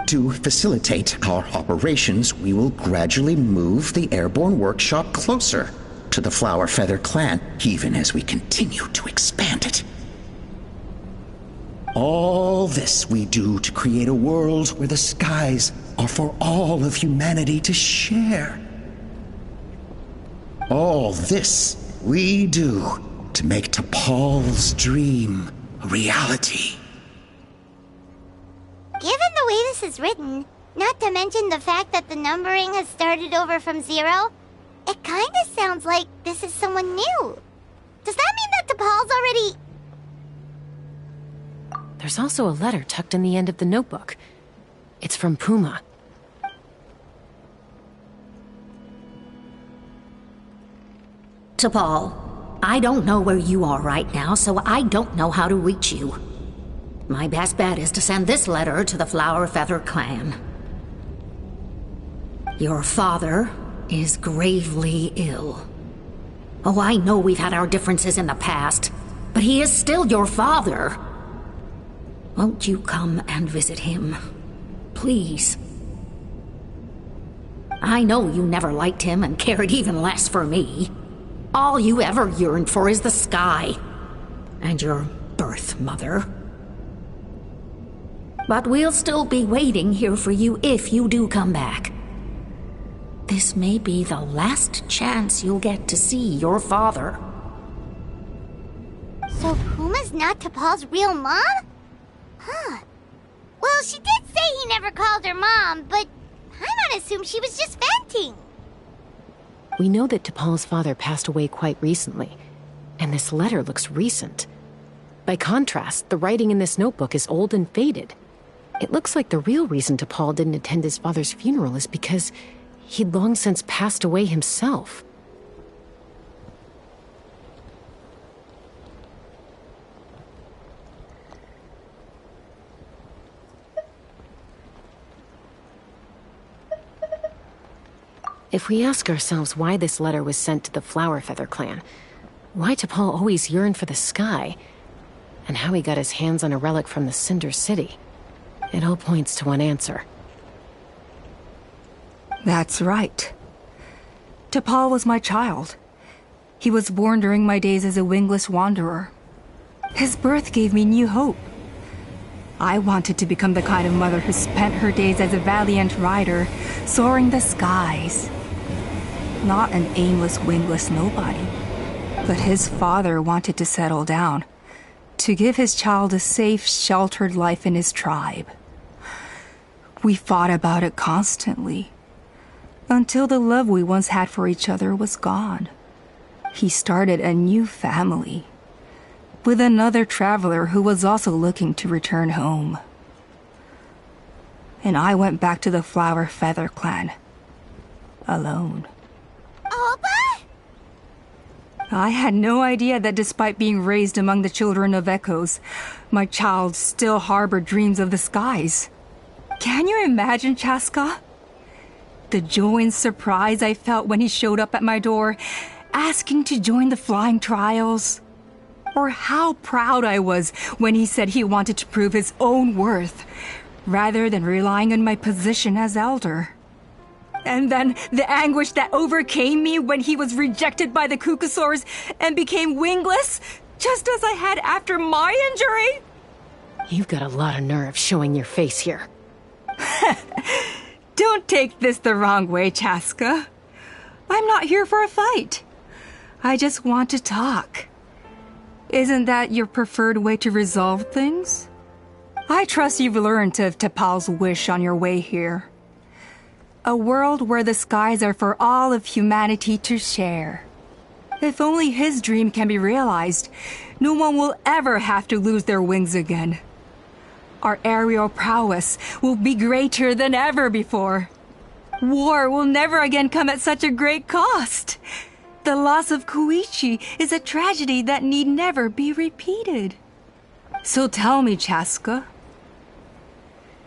To facilitate our operations, we will gradually move the airborne workshop closer to the Flower Feather clan, even as we continue to expand it. All this we do to create a world where the skies are for all of humanity to share. All this we do to make T'Pol's dream a reality. Given the way this is written, not to mention the fact that the numbering has started over from 0, it kinda sounds like this is someone new. Does that mean that T'Pol's already... There's also a letter tucked in the end of the notebook. It's from Puma. T'Pol, I don't know where you are right now, so I don't know how to reach you. My best bet is to send this letter to the Flower Feather clan. Your father is gravely ill. Oh, I know we've had our differences in the past, but he is still your father. Won't you come and visit him? Please. I know you never liked him and cared even less for me. All you ever yearned for is the sky. And your birth mother. But we'll still be waiting here for you if you do come back. This may be the last chance you'll get to see your father. So Puma's not T'Pol's real mom? Huh. Well, she did say he never called her mom, but I'm gonna assume she was just venting. We know that T'Pol's father passed away quite recently, and this letter looks recent. By contrast, the writing in this notebook is old and faded. It looks like the real reason T'Pol didn't attend his father's funeral is because he'd long since passed away himself. If we ask ourselves why this letter was sent to the Flowerfeather clan, why T'Pol always yearned for the sky, and how he got his hands on a relic from the Cinder City, it all points to one answer. That's right. T'Pol was my child. He was born during my days as a wingless wanderer. His birth gave me new hope. I wanted to become the kind of mother who spent her days as a valiant rider, soaring the skies. Not an aimless, wingless nobody. But his father wanted to settle down, to give his child a safe, sheltered life in his tribe. We fought about it constantly, until the love we once had for each other was gone. He started a new family, with another traveler who was also looking to return home. And I went back to the Flowerfeather clan, alone. Oppa? I had no idea that despite being raised among the children of echoes, my child still harbored dreams of the skies. Can you imagine, Chaska? The joy and surprise I felt when he showed up at my door, asking to join the flying trials. Or how proud I was when he said he wanted to prove his own worth, rather than relying on my position as elder. And then the anguish that overcame me when he was rejected by the Kukusaurs and became wingless, just as I had after my injury. You've got a lot of nerve showing your face here. Don't take this the wrong way, Chaska. I'm not here for a fight. I just want to talk. Isn't that your preferred way to resolve things? I trust you've learned of T'Pol's wish on your way here. A world where the skies are for all of humanity to share. If only his dream can be realized, no one will ever have to lose their wings again. Our aerial prowess will be greater than ever before. War will never again come at such a great cost. The loss of Koichi is a tragedy that need never be repeated. So tell me, Chaska,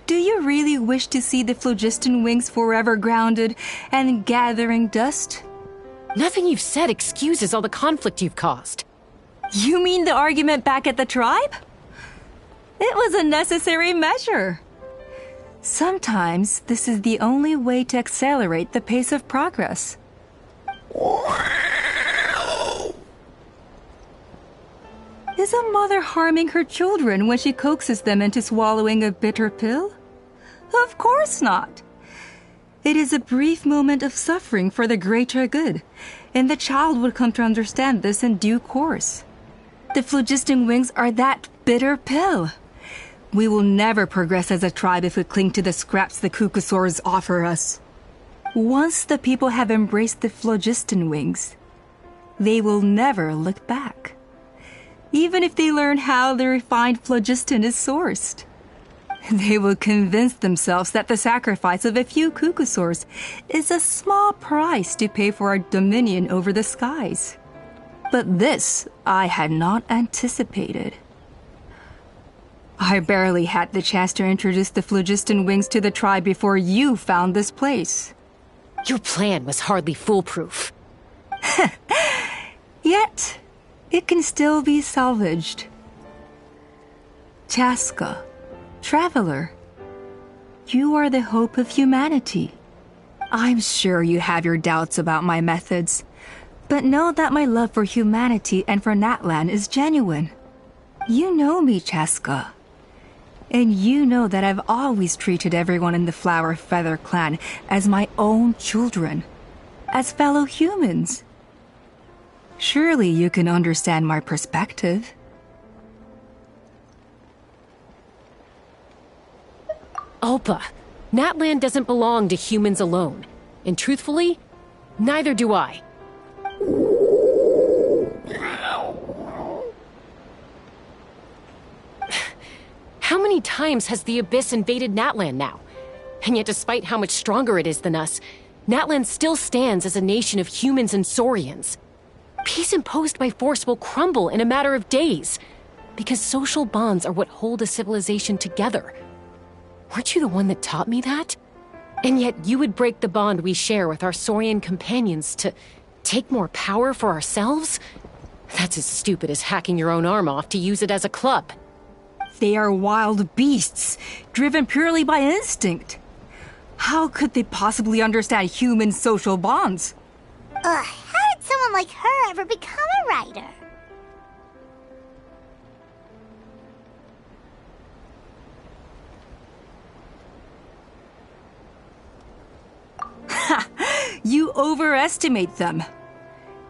do you really wish to see the phlogiston wings forever grounded and gathering dust? Nothing you've said excuses all the conflict you've caused. You mean the argument back at the tribe? It was a necessary measure. Sometimes this is the only way to accelerate the pace of progress. Is a mother harming her children when she coaxes them into swallowing a bitter pill? Of course not. It is a brief moment of suffering for the greater good, and the child would come to understand this in due course. The phlogiston wings are that bitter pill. We will never progress as a tribe if we cling to the scraps the Kukusaurs offer us. Once the people have embraced the phlogiston wings, they will never look back. Even if they learn how the refined phlogiston is sourced. They will convince themselves that the sacrifice of a few Kukusaurs is a small price to pay for our dominion over the skies. But this I had not anticipated. I barely had the chance to introduce the phlogiston wings to the tribe before you found this place. Your plan was hardly foolproof. Yet, it can still be salvaged. Chaska, traveler, you are the hope of humanity. I'm sure you have your doubts about my methods, but know that my love for humanity and for Natlan is genuine. You know me, Chaska. And you know that I've always treated everyone in the Flower Feather clan as my own children, as fellow humans. Surely you can understand my perspective. Ulpa, Natlan doesn't belong to humans alone. And truthfully, neither do I. How many times has the Abyss invaded Natlan now? And yet despite how much stronger it is than us, Natlan still stands as a nation of humans and Saurians. Peace imposed by force will crumble in a matter of days, because social bonds are what hold a civilization together. Weren't you the one that taught me that? And yet you would break the bond we share with our Saurian companions to take more power for ourselves? That's as stupid as hacking your own arm off to use it as a club. They are wild beasts, driven purely by instinct. How could they possibly understand human social bonds? How did someone like her ever become a writer? You overestimate them.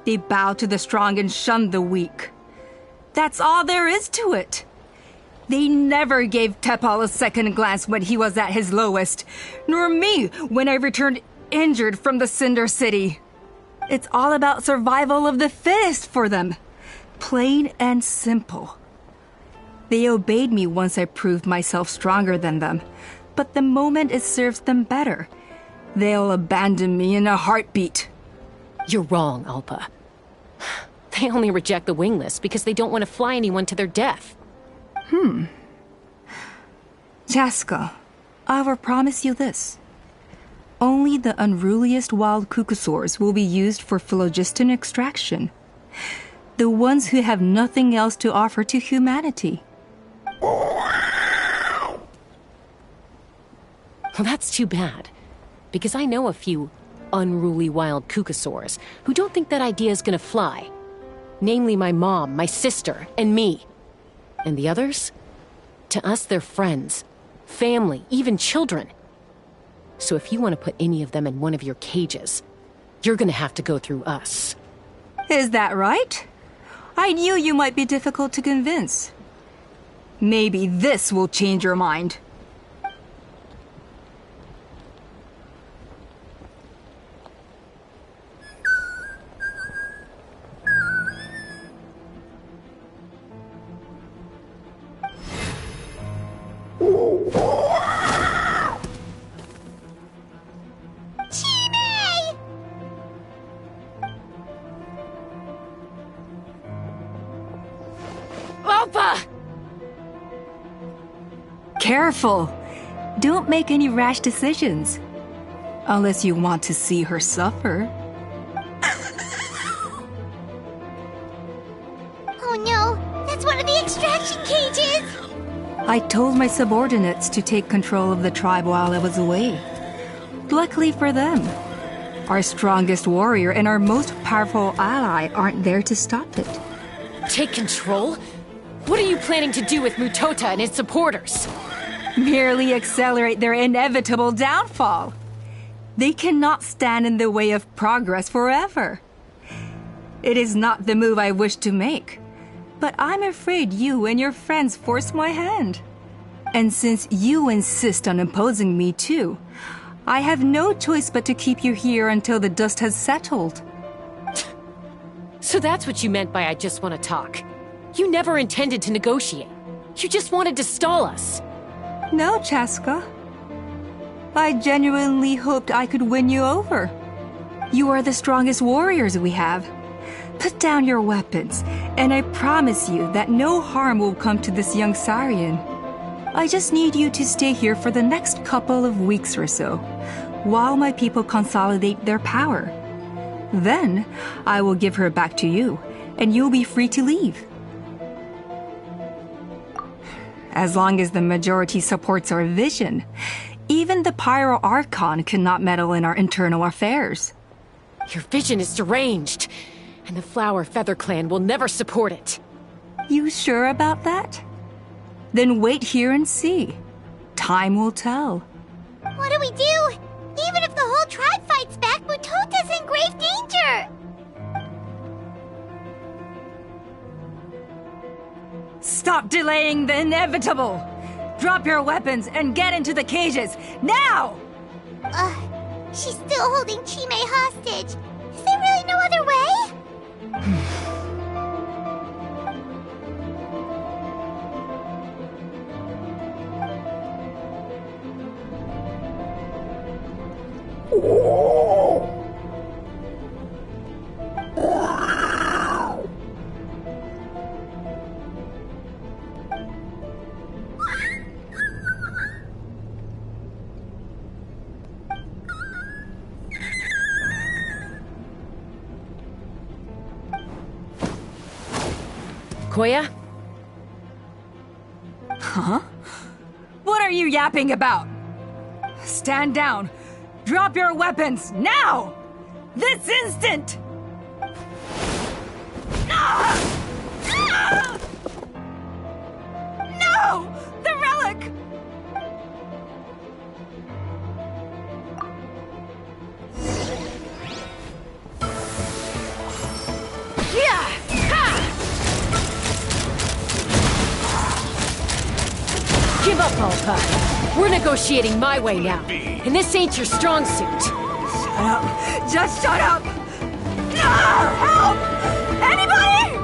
They bow to the strong and shun the weak. That's all there is to it. They never gave Tepal a second glance when he was at his lowest, nor me when I returned injured from the Cinder City. It's all about survival of the fittest for them. Plain and simple. They obeyed me once I proved myself stronger than them, but the moment it serves them better, they'll abandon me in a heartbeat. You're wrong, Ulpa. They only reject the wingless because they don't want to fly anyone to their death. Chaska, I will promise you this. Only the unruliest wild cucosaurs will be used for phlogiston extraction. The ones who have nothing else to offer to humanity. Well, that's too bad. Because I know a few unruly wild cucosaurs who don't think that idea is gonna fly. Namely my mom, my sister, and me. And the others? To us, they're friends, family, even children. So if you want to put any of them in one of your cages, you're gonna have to go through us. Is that right? I knew you might be difficult to convince. Maybe this will change your mind. Ulpa! Careful! Don't make any rash decisions. Unless you want to see her suffer. Oh no, that's one of the extraction cages! I told my subordinates to take control of the tribe while I was away. Luckily for them, our strongest warrior and our most powerful ally aren't there to stop it. Take control? What are you planning to do with Mutota and his supporters? Merely accelerate their inevitable downfall. They cannot stand in the way of progress forever. It is not the move I wish to make, but I'm afraid you and your friends force my hand. And since you insist on imposing me too, I have no choice but to keep you here until the dust has settled. So that's what you meant by I just want to talk. You never intended to negotiate. You just wanted to stall us. No, Chaska. I genuinely hoped I could win you over. You are the strongest warriors we have. Put down your weapons, and I promise you that no harm will come to this young Saurian. I just need you to stay here for the next couple of weeks or so, while my people consolidate their power. Then, I will give her back to you, and you'll be free to leave. As long as the majority supports our vision, Even the Pyro Archon cannot meddle in our internal affairs. Your vision is deranged, and the Flower Feather Clan will never support it. You sure about that? Then wait here and see. Time will tell. What do we do? Even if the whole tribe fights back, Mutota's in grave danger! Stop delaying the inevitable! Drop your weapons and get into the cages, now! She's still holding Chime hostage. Is there really no other way? Koya? Huh? What are you yapping about? Stand down. Drop your weapons, now! This instant! No! The relic! Give up, Alpa. We're negotiating my way now, and this ain't your strong suit. Shut up. Just shut up! Help! Anybody?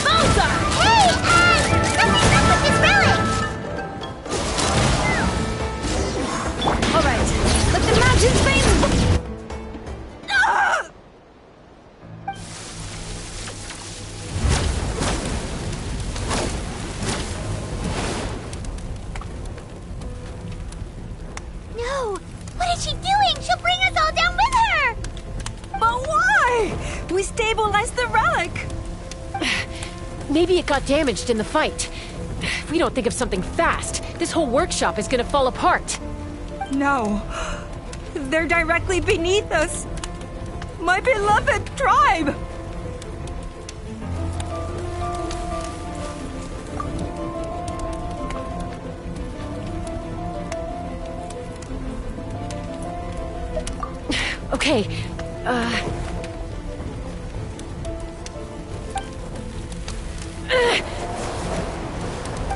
Balthar! Hey, nothing's up with this relic! Alright, let the mountains fade! No! What is she doing? She'll bring us all down with her! But why? We stabilized the relic! Maybe it got damaged in the fight. If we don't think of something fast, this whole workshop is gonna fall apart. No. They're directly beneath us. My beloved tribe! Okay,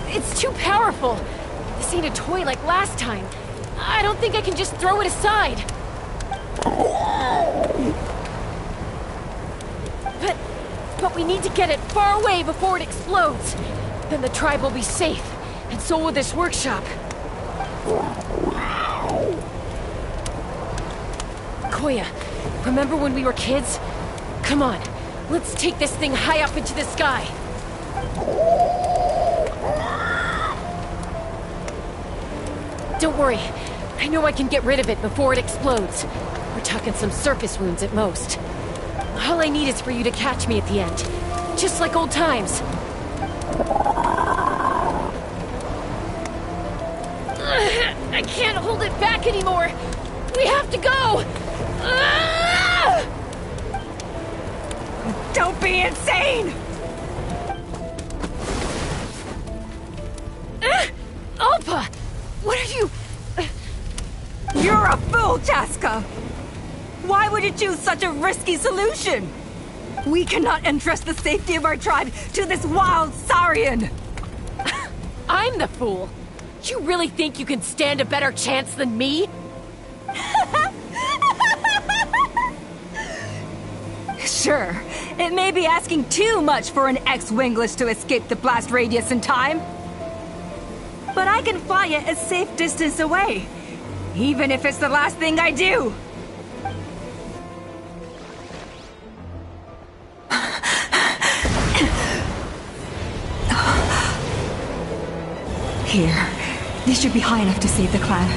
It's too powerful. This ain't a toy like last time. I don't think I can just throw it aside. But we need to get it far away before it explodes. Then the tribe will be safe, and so will this workshop. Koya, remember when we were kids? Come on, let's take this thing high up into the sky. Don't worry, I know I can get rid of it before it explodes. We're talking some surface wounds at most. All I need is for you to catch me at the end, just like old times. I can't hold it back anymore. We have to go. Don't be insane! Alpa! What are you... You're a fool, Chaska! Why would you choose such a risky solution? We cannot entrust the safety of our tribe to this wild Saurian! I'm the fool! You really think you can stand a better chance than me? Sure, it may be asking too much for an ex-wingless to escape the blast radius in time. But I can fly it a safe distance away, even if it's the last thing I do. Here, this should be high enough to save the clan.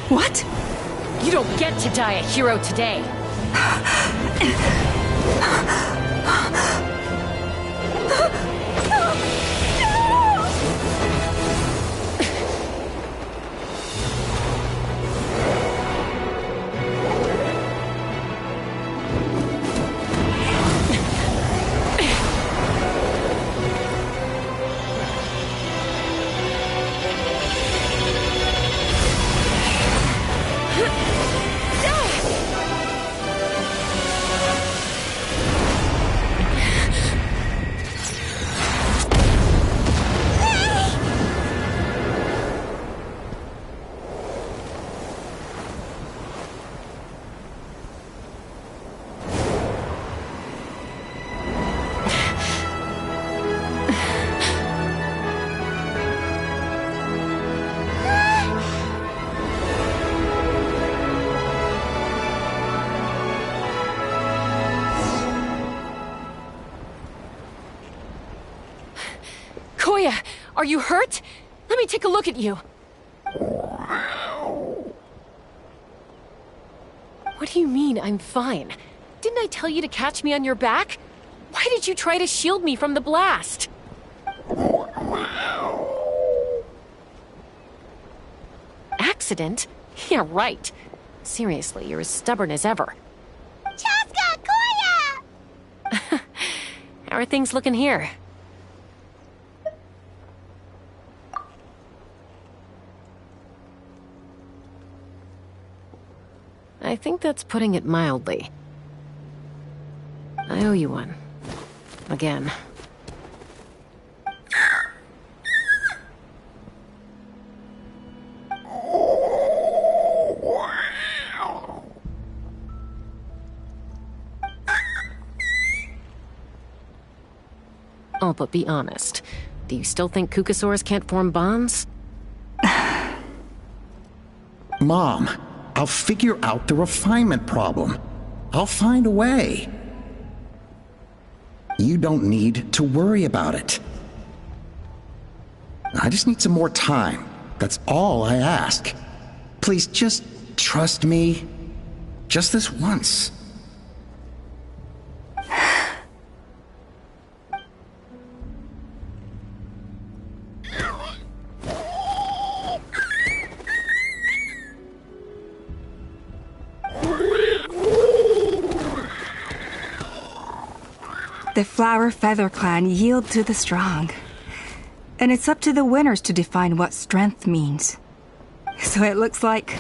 What? You don't get to die a hero today. Koya, are you hurt? Let me take a look at you. What do you mean, I'm fine? Didn't I tell you to catch me on your back? Why did you try to shield me from the blast? Accident? Yeah, right. Seriously, you're as stubborn as ever. Chaska, Koya! How are things looking here? I think that's putting it mildly. I owe you one. Again. Oh, but be honest. Do you still think Kukasaurs can't form bonds? Mom, I'll figure out the refinement problem. I'll find a way. You don't need to worry about it. I just need some more time. That's all I ask. Please just trust me. Just this once. The Flower Feather Clan yield to the strong. And it's up to the winners to define what strength means. So it looks like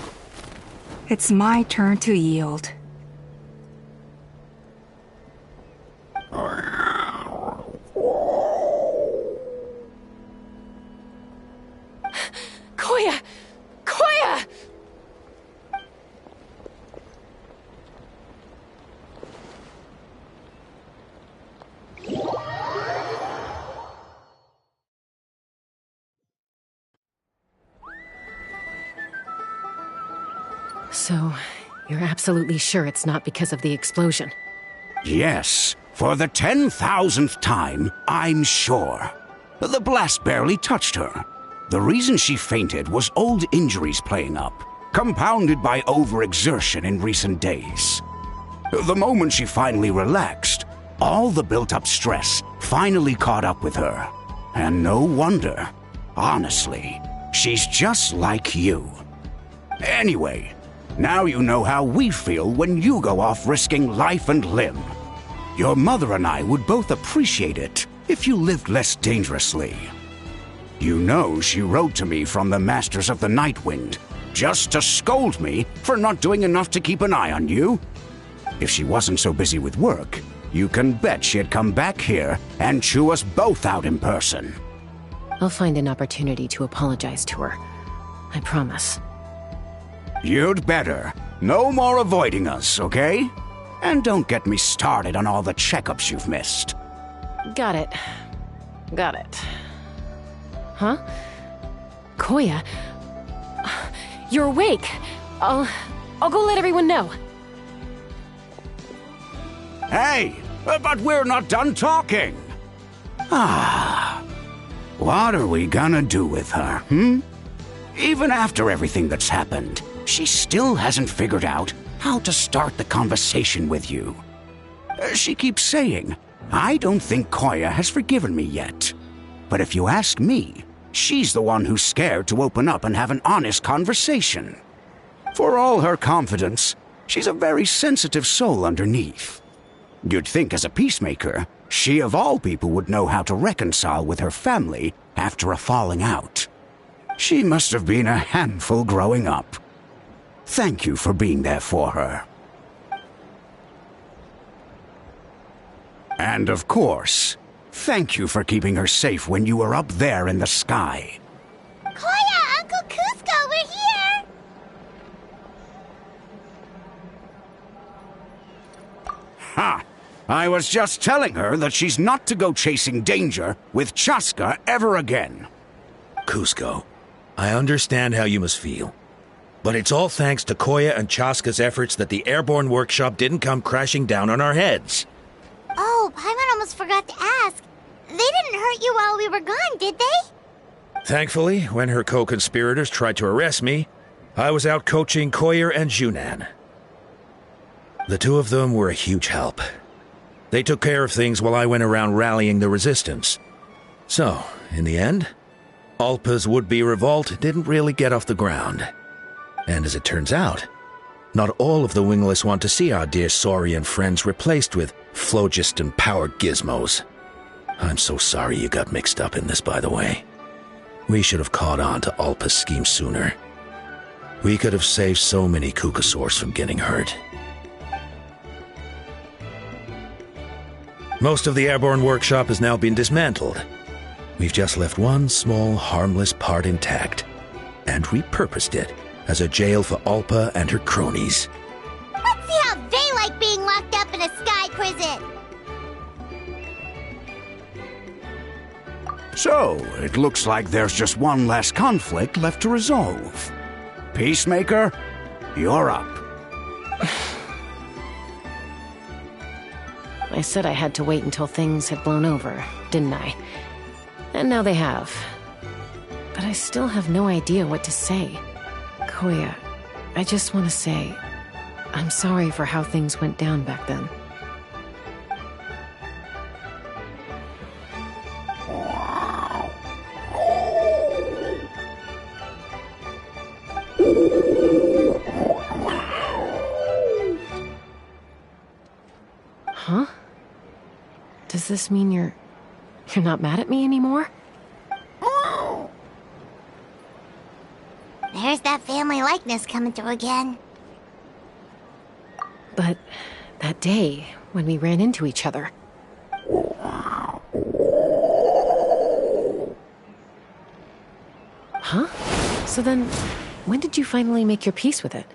it's my turn to yield. Koya! Koya! So, you're absolutely sure it's not because of the explosion? Yes, for the 10,000th time, I'm sure. The blast barely touched her. The reason she fainted was old injuries playing up, compounded by overexertion in recent days. The moment she finally relaxed, all the built-up stress finally caught up with her. And no wonder. Honestly, she's just like you. Anyway, now you know how we feel when you go off risking life and limb. Your mother and I would both appreciate it if you lived less dangerously. You know she wrote to me from the Masters of the Nightwind, just to scold me for not doing enough to keep an eye on you. If she wasn't so busy with work, you can bet she'd come back here and chew us both out in person. I'll find an opportunity to apologize to her. I promise. You'd better. No more avoiding us, okay? And don't get me started on all the checkups you've missed. Got it. Got it. Huh? Koya? You're awake. I'll go let everyone know. Hey, but we're not done talking. What are we gonna do with her, Even after everything that's happened, she still hasn't figured out how to start the conversation with you. She keeps saying, I don't think Koya has forgiven me yet. But if you ask me, she's the one who's scared to open up and have an honest conversation. For all her confidence, she's a very sensitive soul underneath. You'd think as a peacemaker, she of all people would know how to reconcile with her family after a falling out. She must have been a handful growing up. Thank you for being there for her. And of course, thank you for keeping her safe when you were up there in the sky. Koya, Uncle Kuzco, we're here! Ha! I was just telling her that she's not to go chasing danger with Chaska ever again. Kuzco, I understand how you must feel. But it's all thanks to Koya and Chaska's efforts that the airborne workshop didn't come crashing down on our heads. Oh, Paimon almost forgot to ask. They didn't hurt you while we were gone, did they? Thankfully, when her co-conspirators tried to arrest me, I was out coaching Koya and Junan. The two of them were a huge help. They took care of things while I went around rallying the resistance. So, in the end, Alpa's would-be revolt didn't really get off the ground. And as it turns out, not all of the wingless want to see our dear Saurian friends replaced with phlogiston-powered gizmos. I'm so sorry you got mixed up in this, by the way. We should have caught on to Alpa's scheme sooner. We could have saved so many Kukasaurs from getting hurt. Most of the airborne workshop has now been dismantled. We've just left one small, harmless part intact, and repurposed it as a jail for Alpa and her cronies. Let's see how they like being locked up in a sky prison! So, it looks like there's just one last conflict left to resolve. Peacemaker, you're up. I said I had to wait until things had blown over, didn't I? And now they have. But I still have no idea what to say. Koya, I just want to say, I'm sorry for how things went down back then. Huh? Does this mean you're not mad at me anymore? There's that family likeness coming through again. But that day, when we ran into each other... Huh? So then, when did you finally make your peace with it?